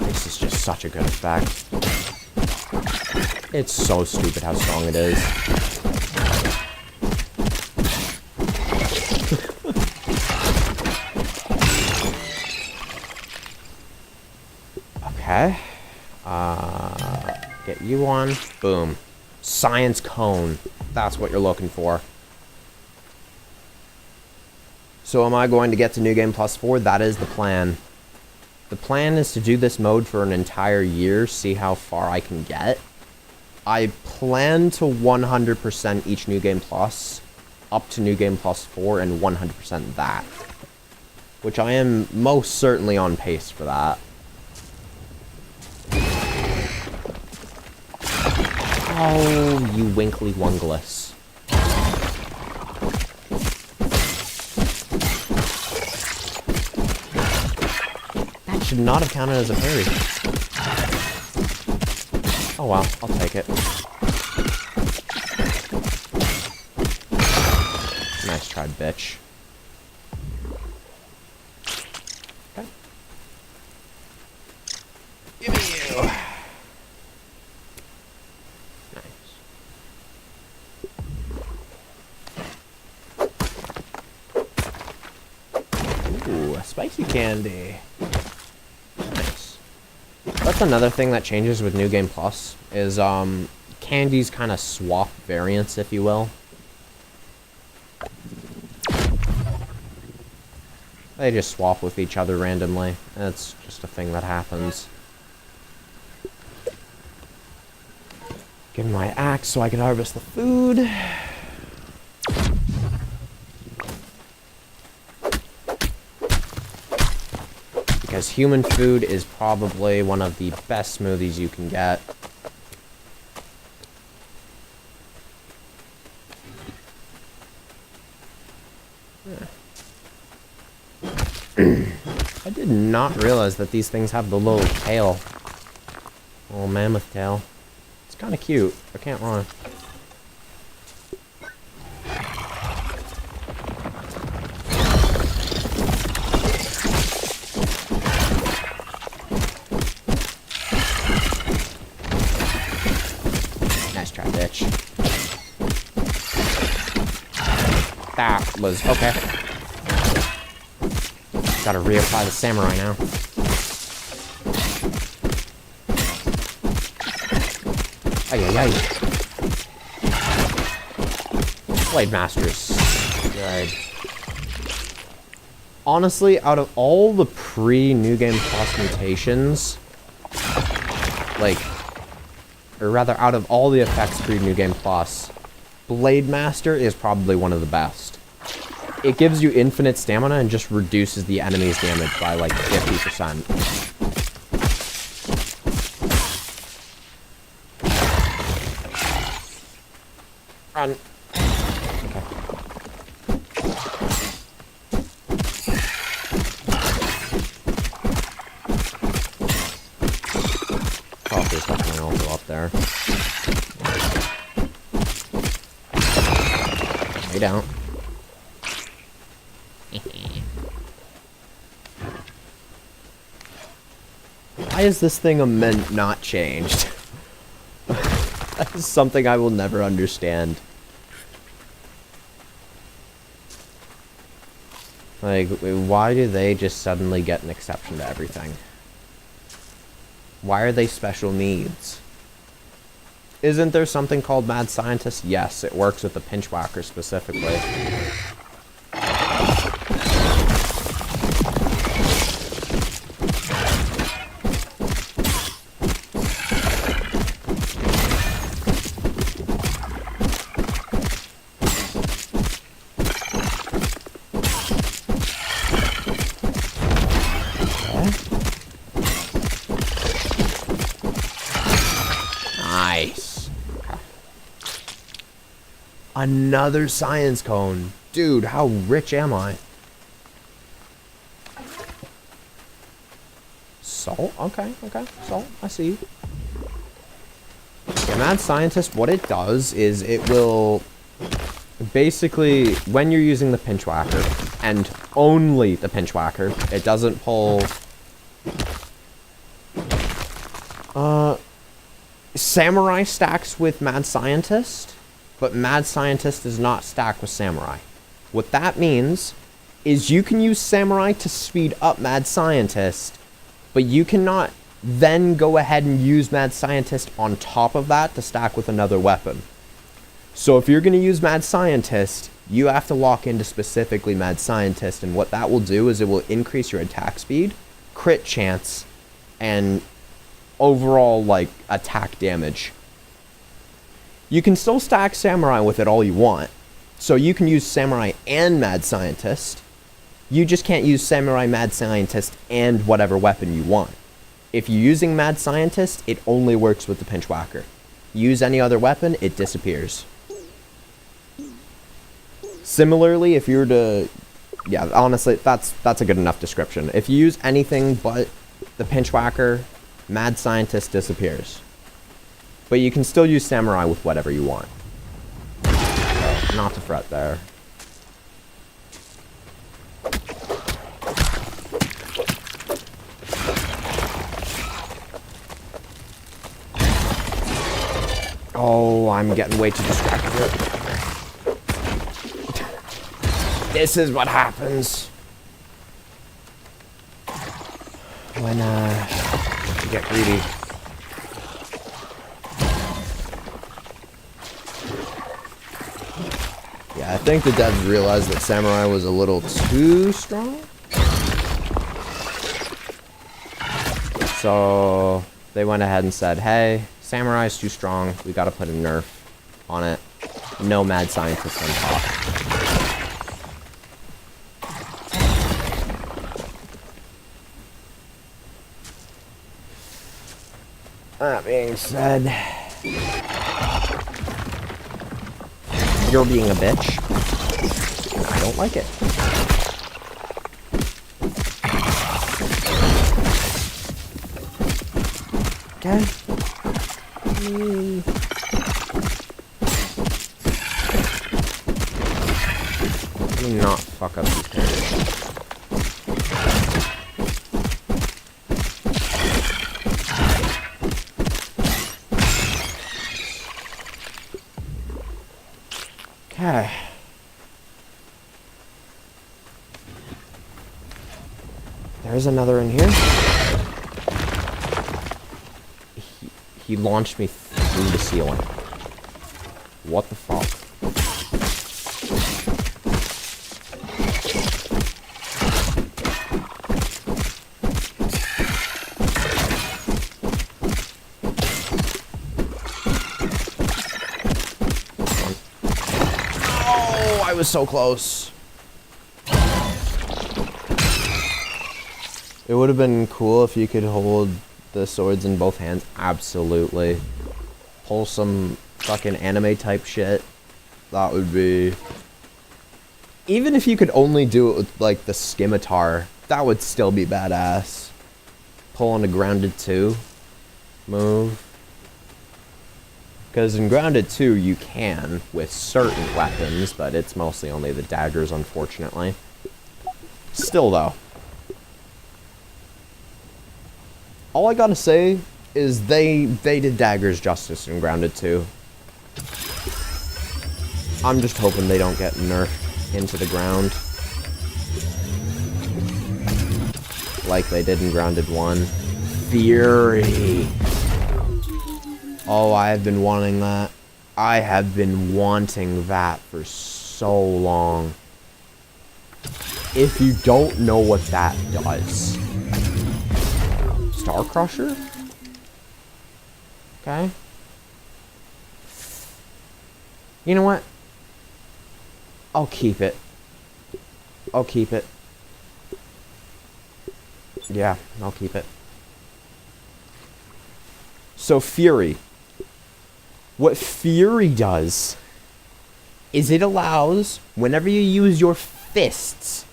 This is just such a good effect. It's so stupid how strong it is. Okay. Get you on. Boom. Science cone. That's what you're looking for. So am I going to get to New Game Plus 4? That is the plan. The plan is to do this mode for an entire year, see how far I can get. I plan to 100% each New Game Plus, up to New Game Plus 4, and 100% that. Which I am most certainly on pace for that. Oh, you winkly wungless. That should not have counted as a parry. Oh well, I'll take it. Nice try, bitch. Okay. Give me you. Spicy candy. Nice. That's another thing that changes with New Game Plus, is candies kind of swap variants, if you will. They just swap with each other randomly. That's just a thing that happens. Give me my axe so I can harvest the food. Because human food is probably one of the best smoothies you can get. I did not realize that these things have the little tail. Little mammoth tail. It's kind of cute. I can't lie. Nice try, bitch. That was okay. Gotta reapply the samurai now. Ay, ay, ay. Blade Masters. Good. Honestly, out of all the pre-New Game Plus mutations, like, or rather, out of all the effects pre-New Game Plus, Blade Master is probably one of the best. It gives you infinite stamina and just reduces the enemy's damage by like 50%. Run. Okay. Oh, there's definitely also up there. Lay down. Why is this thing not changed? That is something I will never understand. Like, why do they just suddenly get an exception to everything? Why are they special needs? Isn't there something called Mad Scientist? Yes, it works with the Pinchwhacker specifically. Nice. Another science cone. Dude, how rich am I? Salt? Okay, okay. Salt, I see you. Yeah, Mad Scientist, what it does is it will... Basically, when you're using the Pinchwhacker, and only the Pinchwhacker, it doesn't pull... Samurai stacks with Mad Scientist, but Mad Scientist does not stack with Samurai. What that means is you can use Samurai to speed up Mad Scientist, but you cannot then go ahead and use Mad Scientist on top of that to stack with another weapon. So if you're going to use Mad Scientist, you have to lock into specifically Mad Scientist, and what that will do is it will increase your attack speed, crit chance, and overall, like, attack damage. You can still stack Samurai with it all you want. So you can use Samurai and Mad Scientist. You just can't use Samurai, Mad Scientist, and whatever weapon you want. If you're using Mad Scientist, it only works with the Pinchwhacker. Use any other weapon, it disappears. Similarly, if you were to... Yeah, honestly, that's a good enough description. If you use anything but the Pinchwhacker, Mad Scientist disappears. But you can still use Samurai with whatever you want. Not to fret there. Oh, I'm getting way too distracted here. This is what happens when you get greedy. Yeah, I think the devs realized that Samurai was a little too strong. So they went ahead and said, hey, Samurai's too strong. We gotta put a nerf on it. No Mad Scientist on top. That being said, you're being a bitch. I don't like it. Okay. Let me not fuck up these carrots. Okay. There's another in here. He launched me through the ceiling. What the fuck? Oh, I was so close. It would have been cool if you could hold the swords in both hands. Absolutely. Pull some fucking anime type shit. That would be... Even if you could only do it with, like, the scimitar, that would still be badass. Pull on a grounded 2 move. Because in grounded 2, you can with certain weapons, but it's mostly only the daggers, unfortunately. Still, though. All I gotta say is they did daggers justice in grounded 2. I'm just hoping they don't get nerfed into the ground like they did in grounded 1. Fury. Oh, I have been wanting that. I have been wanting that for so long. If you don't know what that does... Star Crusher? Okay. You know what? I'll keep it. I'll keep it. Yeah, I'll keep it. So Fury. What Fury does is it allows, whenever you use your fists,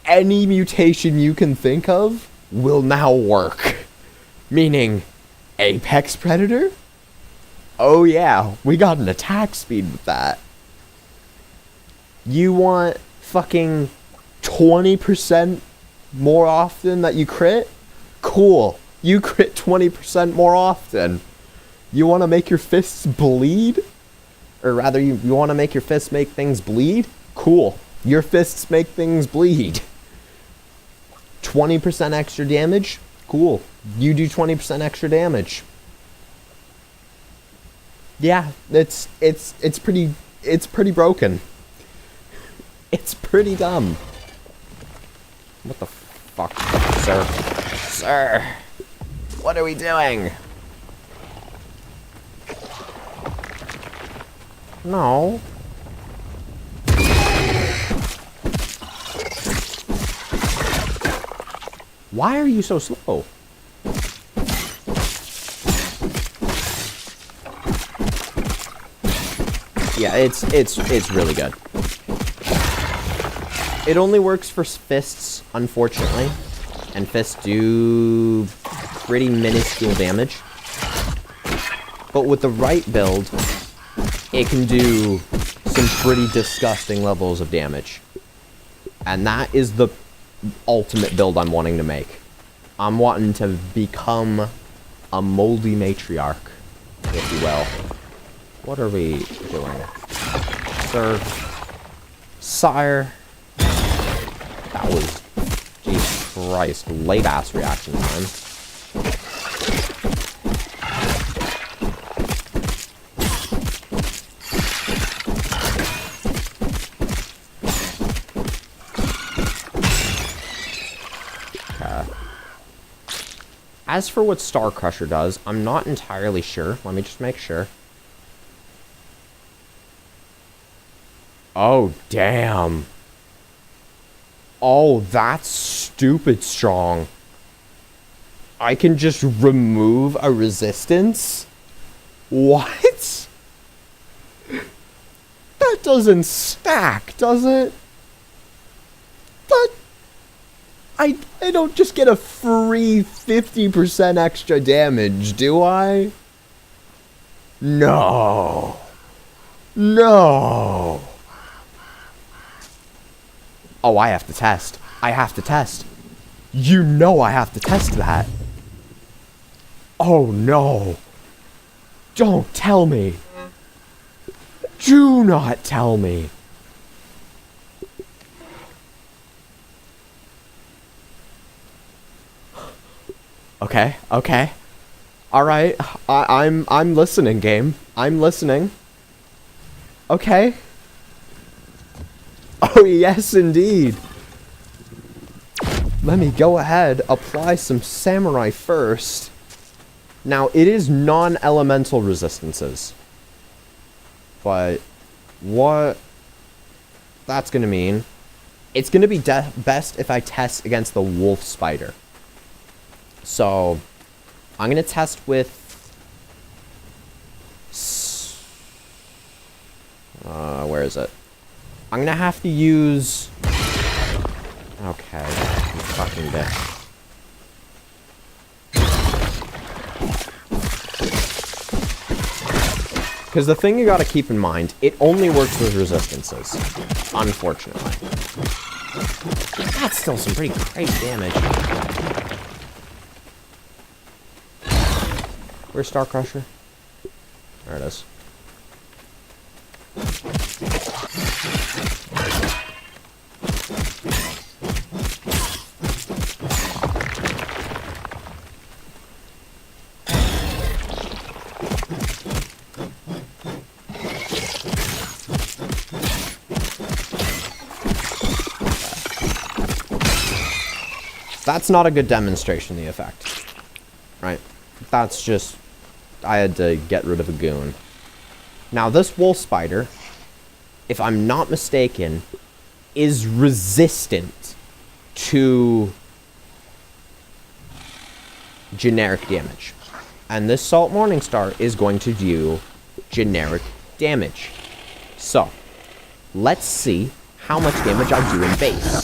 any mutation you can think of will now work. Meaning, Apex Predator? Oh yeah, we got an attack speed with that. You want fucking 20% more often that you crit? Cool. You crit 20% more often. You want to make your fists bleed? Or rather, you want to make your fists make things bleed? Cool. Your fists make things bleed. 20% extra damage? Cool. You do 20% extra damage. Yeah, it's pretty broken. It's pretty dumb. What the fuck, sir? Sir, what are we doing? No. Why are you so slow? Yeah, it's really good. It only works for fists, unfortunately. And fists do pretty minuscule damage. But with the right build, it can do some pretty disgusting levels of damage. And that is the ultimate build I'm wanting to make. I'm wanting to become a moldy matriarch, if you will. What are we doing? Sir. Sire. That was, Jesus Christ, late ass reaction time. As for what Star Crusher does, I'm not entirely sure. Let me just make sure. Oh, damn. Oh, that's stupid strong. I can just remove a resistance? What? That doesn't stack, does it? But I don't just get a free 50% extra damage, do I? No. No. Oh, I have to test. I have to test. You know I have to test that. Oh, no. Don't tell me. Do not tell me. Okay, okay. Alright, I'm listening, game. I'm listening. Okay. Oh, yes, indeed. Let me go ahead, apply some samurai first. Now, it is non-elemental resistances. But what that's gonna mean, it's gonna be best if I test against the wolf spider. So, I'm gonna test with where is it? I'm gonna have to use... Okay, you fucking bitch. Because the thing you gotta keep in mind, it only works with resistances. Unfortunately. That's still some pretty great damage. Where's Star Crusher? There it is. That's not a good demonstration, the effect. Right? That's just... I had to get rid of a goon. Now, this wolf spider, if I'm not mistaken, is resistant to generic damage. And this Salt Morningstar is going to do generic damage. So, let's see how much damage I do in base.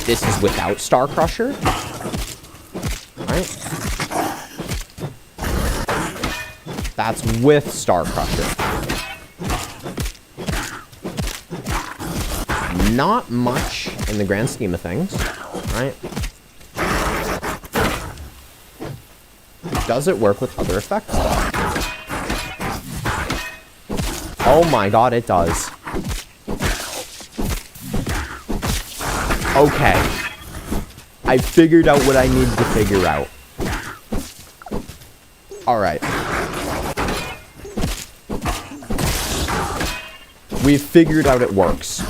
This is without Star Crusher. Right? That's with Star Crusher. Not much in the grand scheme of things, right? Does it work with other effects, though? Oh my god, it does. Okay. I figured out what I needed to figure out. Alright. We've figured out it works.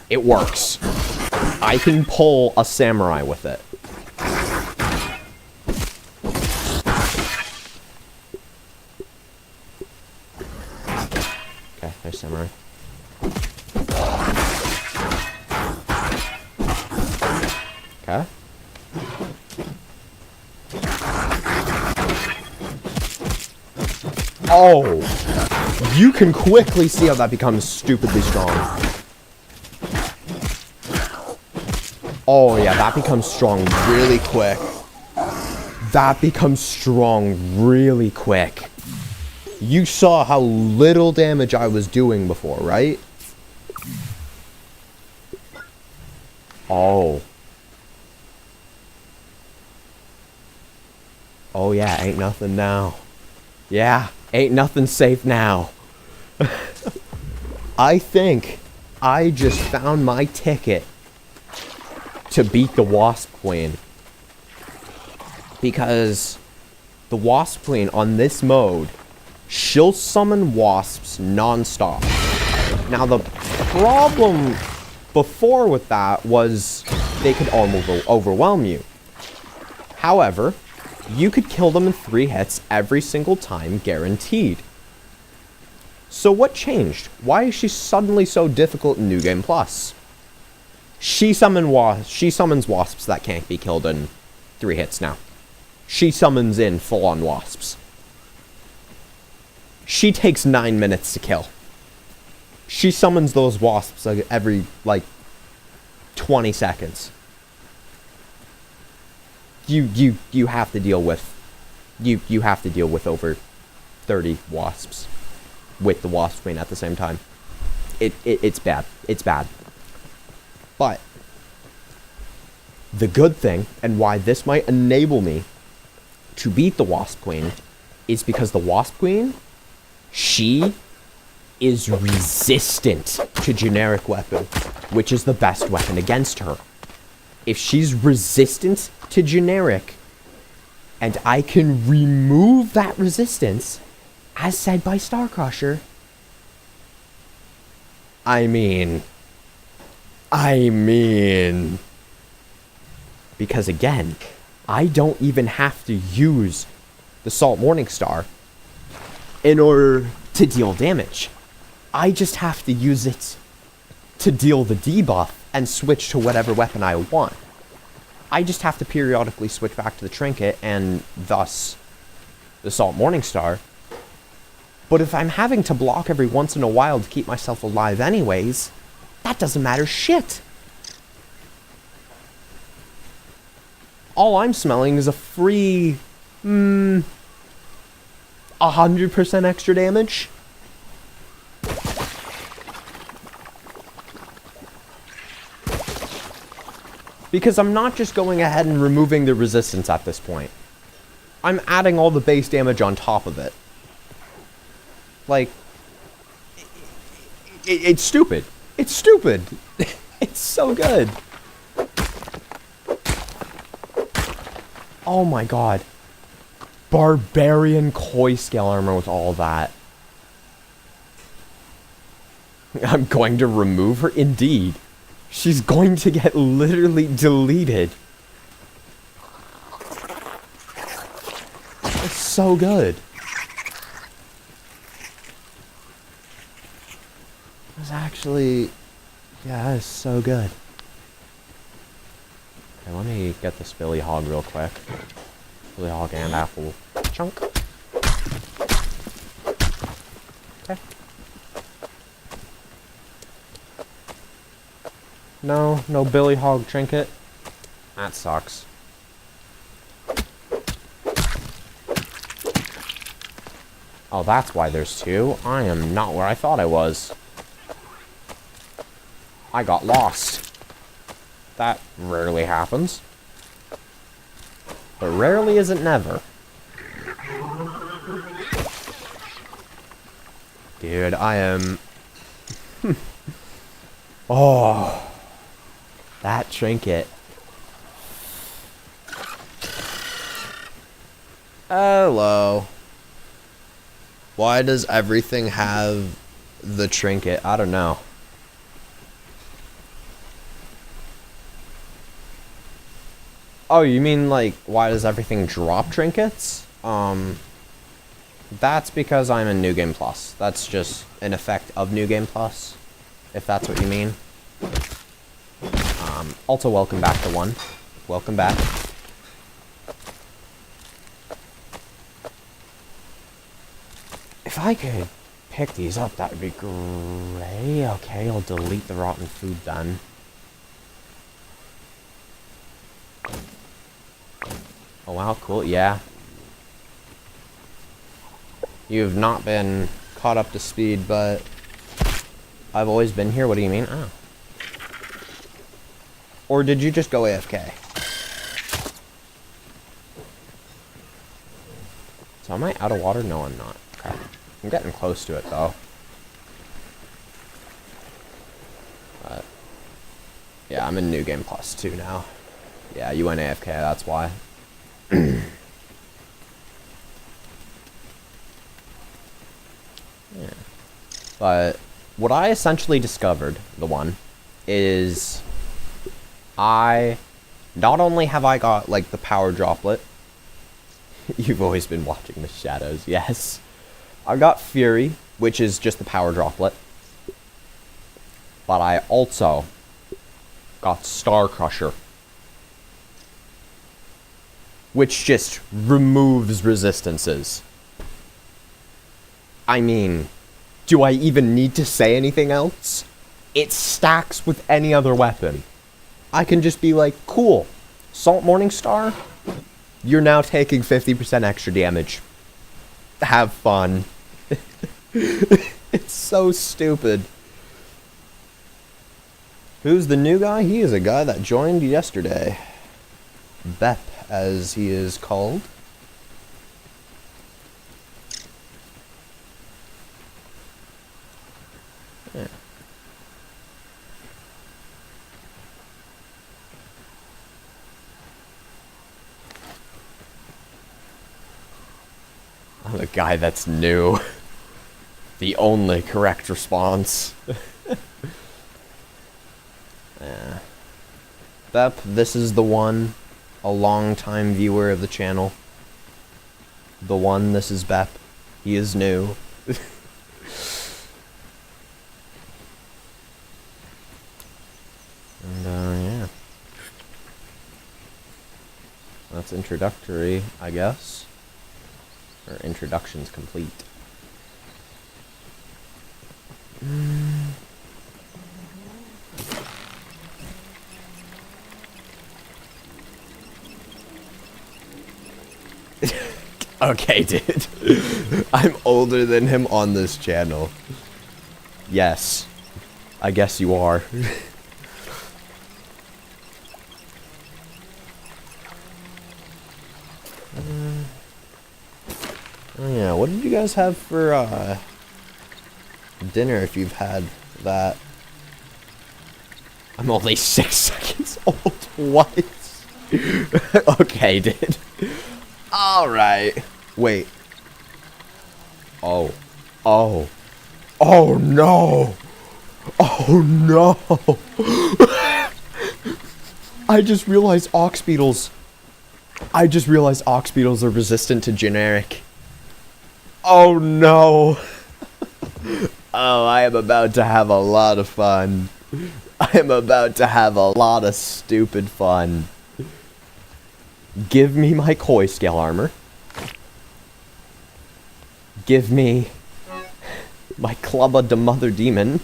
It works. I can pull a samurai with it. Okay, there's samurai. Okay. Oh! You can quickly see how that becomes stupidly strong. Oh yeah, that becomes strong really quick. That becomes strong really quick. You saw how little damage I was doing before, right? Oh. Oh yeah, ain't nothing now. Yeah, ain't nothing safe now. I think I just found my ticket to beat the Wasp Queen. Because the Wasp Queen on this mode, she'll summon wasps non-stop. Now the problem before with that was they could almost overwhelm you. However, you could kill them in 3 hits every single time, guaranteed. So what changed? Why is she suddenly so difficult in New Game Plus? She summons wasps that can't be killed in 3 hits now. She summons in full-on wasps. She takes 9 minutes to kill. She summons those wasps every, 20 seconds. You have to deal with... You have to deal with over 30 wasps. With the Wasp Queen at the same time. It's bad. It's bad. But the good thing, and why this might enable me to beat the Wasp Queen, is because the Wasp Queen, she is resistant to generic weapon, which is the best weapon against her. If she's resistant to generic, and I can remove that resistance, as said by Star Crusher, I mean, because again, I don't even have to use the Salt Morningstar in order to deal damage. I just have to use it to deal the debuff and switch to whatever weapon I want. I just have to periodically switch back to the trinket and thus the Salt Morningstar. But if I'm having to block every once in a while to keep myself alive anyways, that doesn't matter shit. All I'm smelling is a free 100% extra damage. Because I'm not just going ahead and removing the resistance at this point. I'm adding all the base damage on top of it. Like, it's stupid. It's stupid. It's so good. Oh my god. Barbarian Koi Scale Armor with all that. I'm going to remove her? Indeed. She's going to get literally deleted. It's so good. It's actually... yeah, that is so good. Okay, let me get this Billy Hog real quick. Billy Hog and apple chunk. Okay. No Billy Hog trinket. That sucks. Oh, that's why there's 2. I am not where I thought I was. I got lost. That rarely happens. But rarely isn't never. Dude, I am... oh... that trinket. Hello. Why does everything have the trinket? I don't know. Oh, you mean, like, why does everything drop trinkets? That's because I'm in New Game Plus. That's just an effect of New Game Plus, if that's what you mean. Also, welcome back to 1. Welcome back. If I could pick these up, that would be great. Okay, I'll delete the rotten food then. Oh wow, cool, yeah. You've not been caught up to speed, but I've always been here. What do you mean? Oh. Or did you just go AFK? So am I out of water? No, I'm not. Okay. I'm getting close to it, though. But yeah, I'm in New Game Plus 2 now. Yeah, you went AFK, that's why. Yeah. But what I essentially discovered, the one, is not only have I got, like, the power droplet. You've always been watching the shadows, yes. I got Fury, which is just the power droplet. But I also got Star Crusher, which just removes resistances. I mean, do I even need to say anything else? It stacks with any other weapon. I can just be like, cool, Salt Morningstar, you're now taking 50% extra damage. Have fun. It's so stupid. Who's the new guy? He is a guy that joined yesterday. Bep, as he is called. Yeah. I'm the guy that's new. The only correct response. Yeah. Bep, this is the one. A long-time viewer of the channel. The one, this is Bep. He is new. And, yeah. That's introductory, I guess. Or introduction's complete. Okay, dude. I'm older than him on this channel. Yes. I guess you are. Oh yeah, what did you guys have for dinner if you've had that? I'm only 6 seconds old. What? Okay, dude. Alright. Wait. Oh. Oh. Oh no! Oh no! I just realized ox beetles. Are resistant to generic. Oh no! Oh, I am about to have a lot of fun. I am about to have a lot of stupid fun. Give me my koi scale armor. Give me my Clubba de Mother Demon.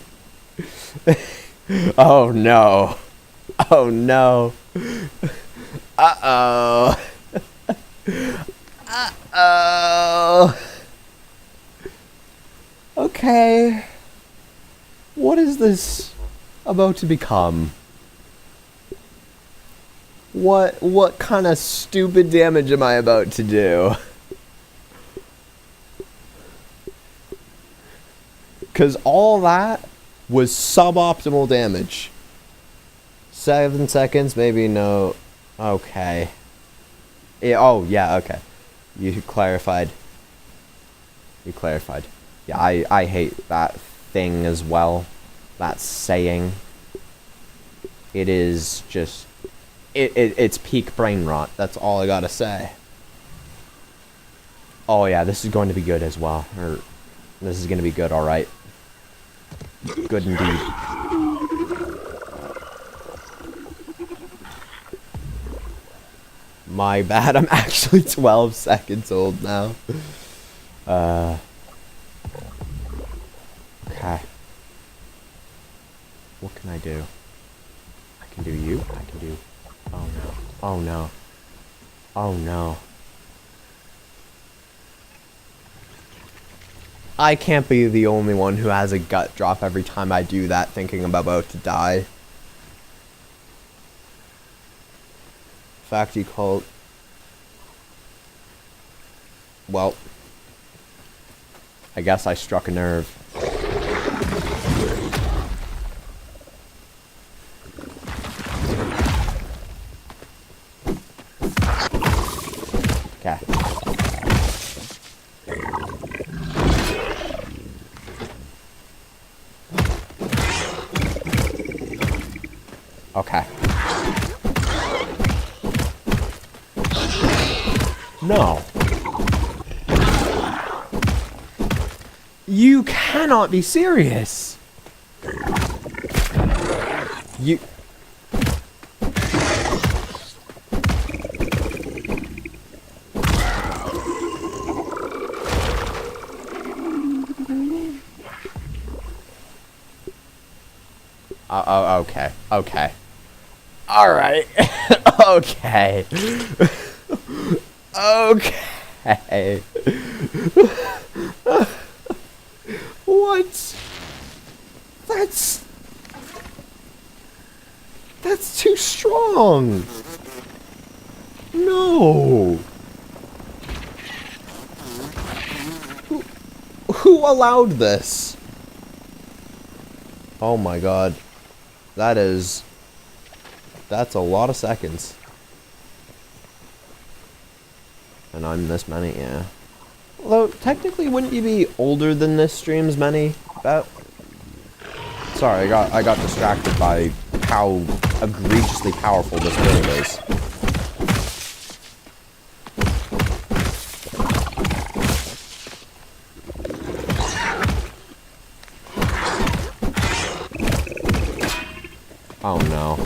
Oh no. Oh no. Uh-oh. Uh-oh. Okay. What is this about to become? What kind of stupid damage am I about to do? Because all that was suboptimal damage. 7 seconds, maybe no. Okay. Oh, yeah, okay. You clarified. You clarified. Yeah, I hate that thing as well. That saying. It is just... It's peak brain rot. That's all I gotta say. Oh yeah, this is going to be good as well. Or, this is gonna be good, alright. Good indeed. My bad, I'm actually 12 seconds old now. Okay. What can I do? I can do you. I can do... Oh no. Oh no. Oh no. I can't be the only one who has a gut drop every time I do that thinking I'm about to die. Fact you called... Well... I guess I struck a nerve. Okay. Okay. No. You cannot be serious. You... okay. Okay. Alright. Okay. Okay. What? That's too strong. No. Who allowed this? Oh my god. That's a lot of seconds. And I'm this many, yeah. Although, technically, wouldn't you be older than this stream's many? Sorry, I got distracted by how egregiously powerful this game is. Oh no.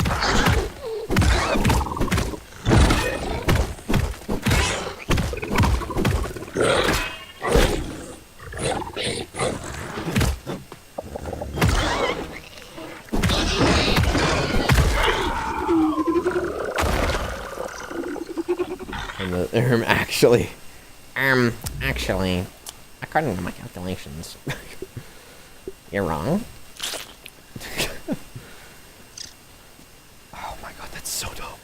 And actually, according to my calculations, you're wrong. Oh my god, that's so dope.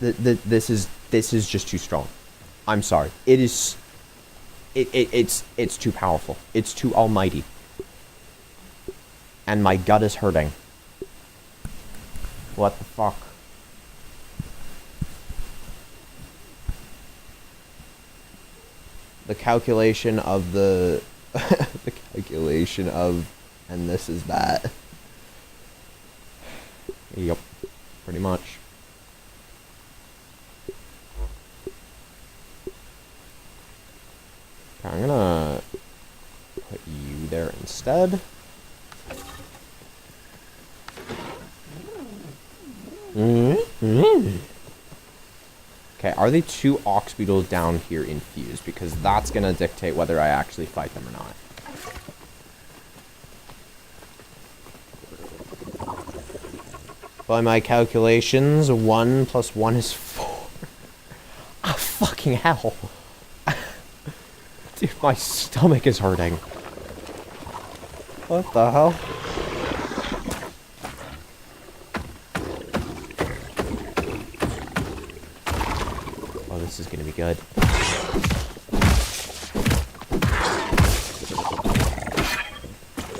This is just too strong. I'm sorry. It's too powerful. It's too almighty. And my gut is hurting. What the fuck? The calculation of the calculation of, and this is that. Yep, pretty much. Okay, I'm gonna put you there instead. Okay, are the two ox beetles down here infused? Because that's gonna dictate whether I actually fight them or not. By my calculations, 1 + 1 is 4. Ah, fucking hell. Dude, my stomach is hurting. What the hell? Oh, this is gonna be good.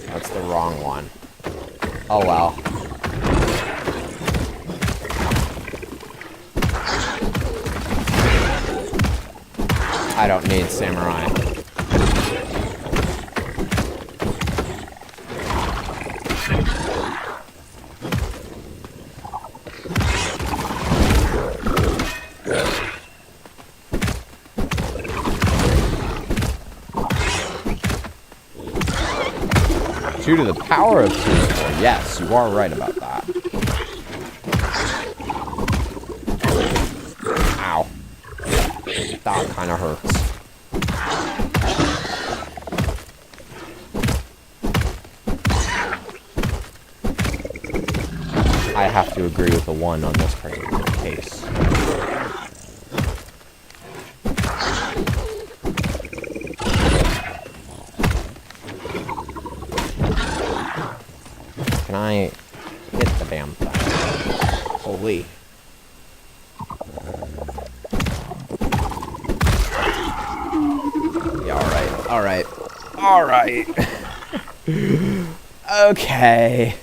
That's the wrong one. Oh well. I don't need samurai. Due to the power of 2 yes, you are right about that. Ow. That kind of hurts. I have to agree with the 1 on this particular case. Can I hit the damn thing? Holy. Yeah, alright. Alright. Okay.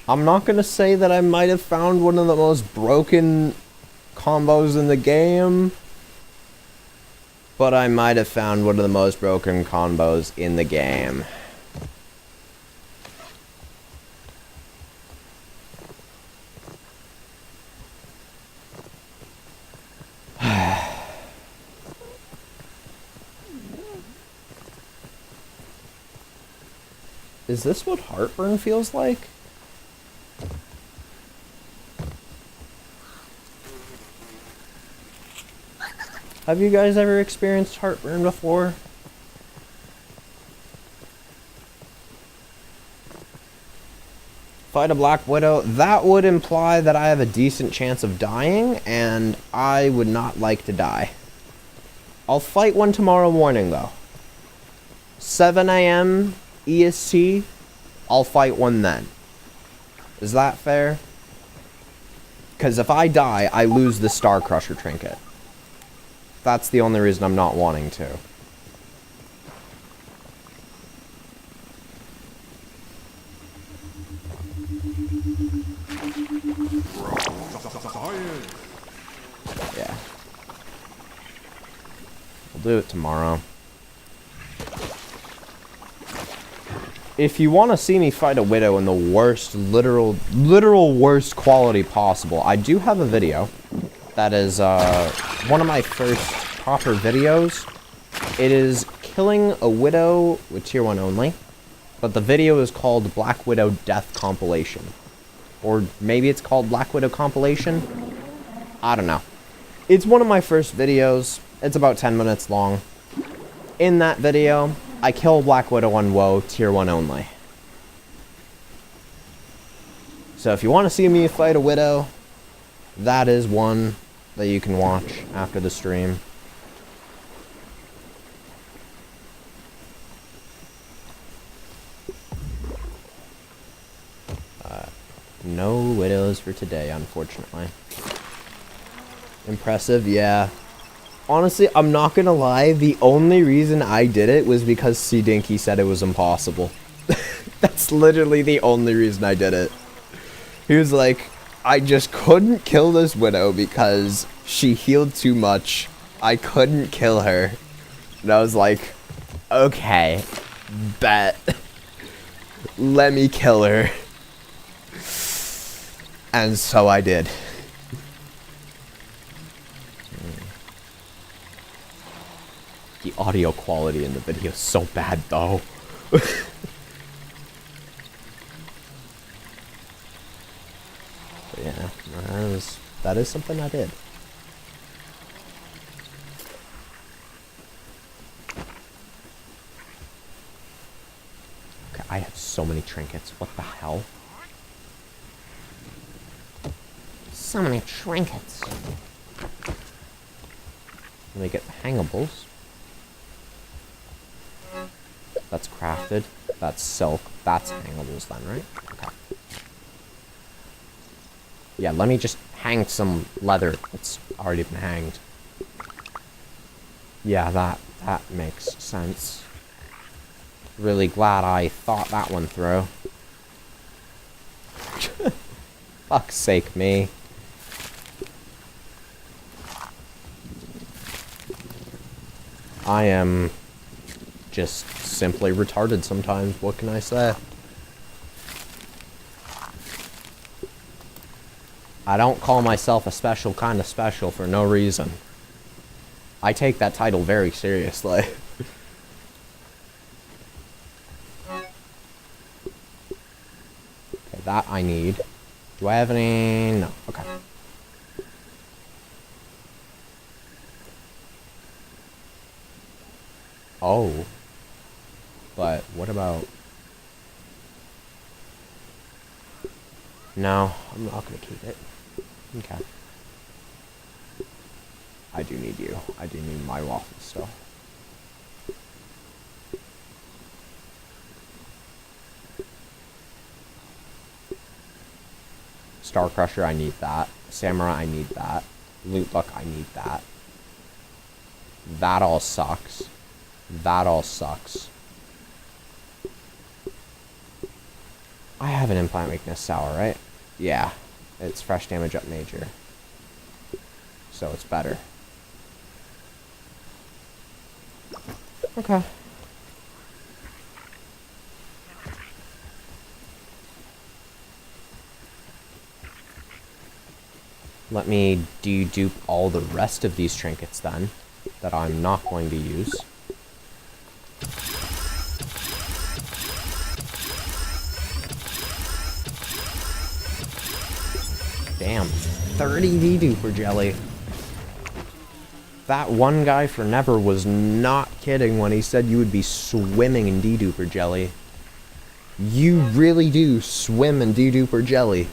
I'm not gonna say that I might have found one of the most broken combos in the game, but I might have found one of the most broken combos in the game. Is this what heartburn feels like? Have you guys ever experienced heartburn before? Fight a Black Widow, that would imply that I have a decent chance of dying, and I would not like to die. I'll fight one tomorrow morning, though. 7 a.m. EST, I'll fight one then. Is that fair? Because if I die, I lose the Star Crusher trinket. That's the only reason I'm not wanting to. Yeah. We'll do it tomorrow. If you want to see me fight a Widow in the worst, literal worst quality possible, I do have a video. That is, one of my first proper videos. It is killing a Widow with Tier 1 only. But the video is called Black Widow Death Compilation. Or maybe it's called Black Widow Compilation? I don't know. It's one of my first videos. It's about 10 minutes long. In that video, I kill Black Widow on WoW, Tier 1 only. So if you want to see me fight a Widow, that is one that you can watch after the stream. No Widows for today, unfortunately. Impressive, yeah. Honestly, I'm not gonna lie, the only reason I did it was because C. Dinky said it was impossible. That's literally the only reason I did it. He was like, I just couldn't kill this Widow because she healed too much. I couldn't kill her. And I was like, okay, bet. Let me kill her. And so I did. The audio quality in the video is so bad, though. But yeah, that is something I did. Okay, I have so many trinkets. What the hell? So many trinkets. Let me get hangables. That's crafted. That's silk. That's hangables then, right? Okay. Yeah, let me just hang some leather that's already been hanged. Yeah, that makes sense. Really glad I thought that one through. Fuck's sake, me. I am just simply retarded sometimes, what can I say? I don't call myself a special kind of special for no reason. I take that title very seriously. Okay, that I need. Do I have any? No, okay. Oh. But what about... No, I'm not gonna keep it. Okay. I do need you. I do need my waffles still. Star Crusher, I need that. Samurai, I need that. Loot Luck, I need that. That all sucks. That all sucks. I have an implant weakness sour, right? Yeah. It's fresh damage up major. So it's better. Okay. Let me dedupe all the rest of these trinkets then, that I'm not going to use. Damn. 30 D-duper jelly. That one guy for Never was not kidding when he said you would be swimming in D-duper jelly. You really do swim in D-duper jelly.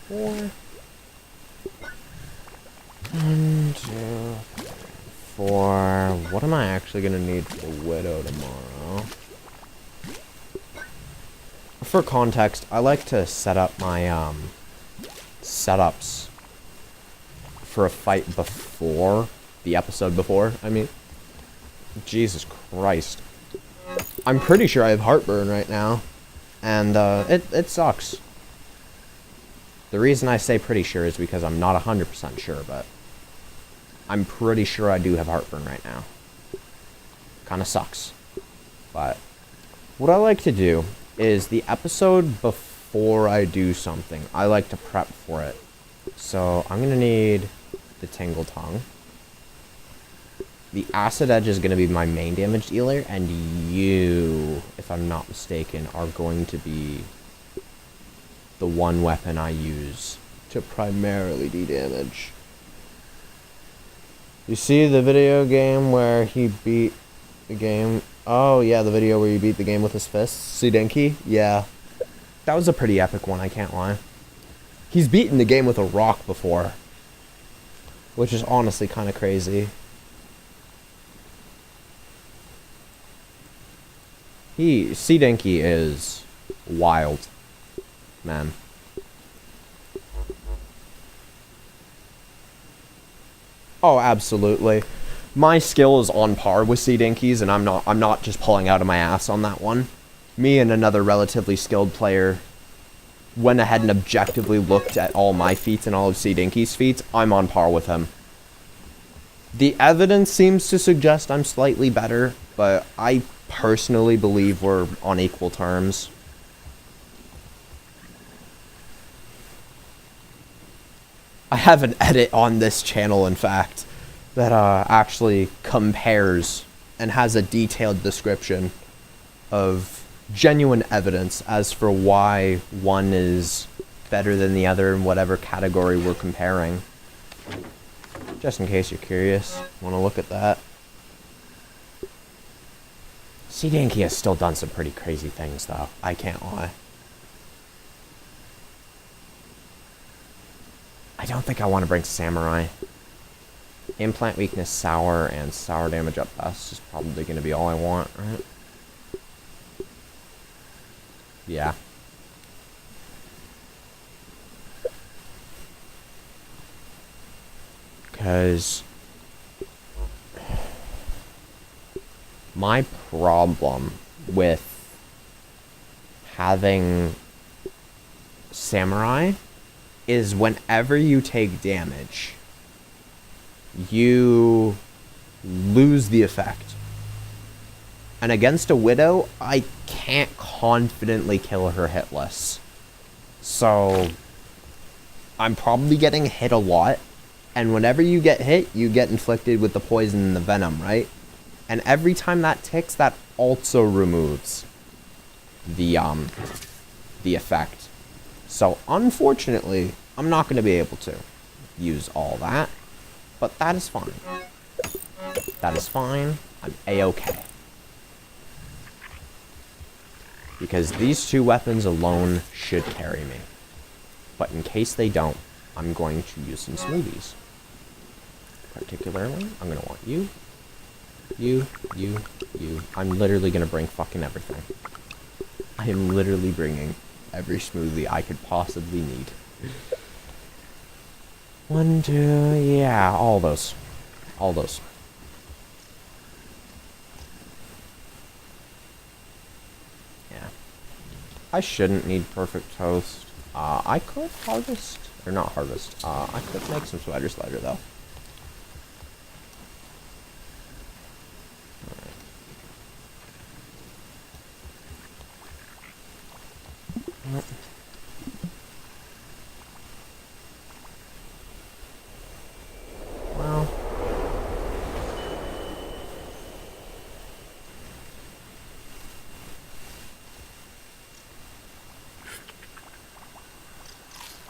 Four. 1, 2, 4. What am I actually gonna need for the Widow tomorrow? For context, I like to set up my setups for a fight before the episode before. I mean, Jesus Christ. I'm pretty sure I have heartburn right now, and it sucks. The reason I say pretty sure is because I'm not 100% sure, but I'm pretty sure I do have heartburn right now. Kinda sucks. But what I like to do is the episode before I do something, I like to prep for it. So I'm gonna need the Tingle Tongue. The Acid Edge is gonna be my main damage dealer, and you, if I'm not mistaken, are going to be the one weapon I use to primarily do damage. You see the video game where he beat the game? Oh yeah, the video where he beat the game with his fists? Sudenki? Yeah. That was a pretty epic one, I can't lie. He's beaten the game with a rock before, which is honestly kind of crazy. Sudenki is wild. Man. Oh, absolutely. My skill is on par with Sudenki's, and I'm not just pulling out of my ass on that one. Me and another relatively skilled player went ahead and objectively looked at all my feats and all of Sudenki's feats. I'm on par with him. The evidence seems to suggest I'm slightly better, but I personally believe we're on equal terms. I have an edit on this channel, in fact, that actually compares and has a detailed description of genuine evidence as for why one is better than the other in whatever category we're comparing. Just in case you're curious, want to look at that. Sudenki has still done some pretty crazy things, though. I can't lie. I don't think I want to bring Samurai. Implant weakness, sour, and sour damage up best is probably going to be all I want, right? Yeah. Because my problem with having Samurai is whenever you take damage, you lose the effect. And against a Widow, I can't confidently kill her hitless. So I'm probably getting hit a lot. And whenever you get hit, you get inflicted with the poison and the venom, right? And every time that ticks, that also removes the effect. So, unfortunately, I'm not going to be able to use all that. But that is fine. That is fine. I'm A-okay. Because these two weapons alone should carry me. But in case they don't, I'm going to use some smoothies. Particularly, I'm going to want you. You. I'm literally going to bring fucking everything. I am literally bringing every smoothie I could possibly need. 1, 2, yeah, all those. All those. Yeah. I shouldn't need perfect toast. I could harvest, or not harvest, I could make some spider slider though. Well.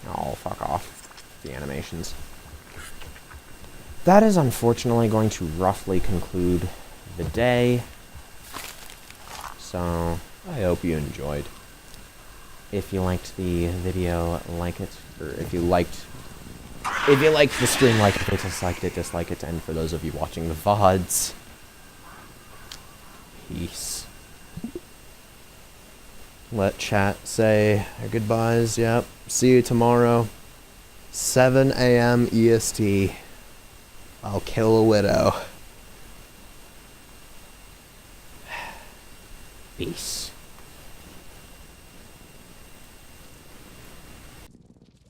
Oh, fuck off. The animations. That is unfortunately going to roughly conclude the day. So, I hope you enjoyed. If you liked the video, like it. Or if you liked the stream, like it. Disliked it, dislike it. And for those of you watching the VODs, peace. Let chat say our goodbyes. Yep. See you tomorrow. 7 a.m. EST. I'll kill a widow. Peace.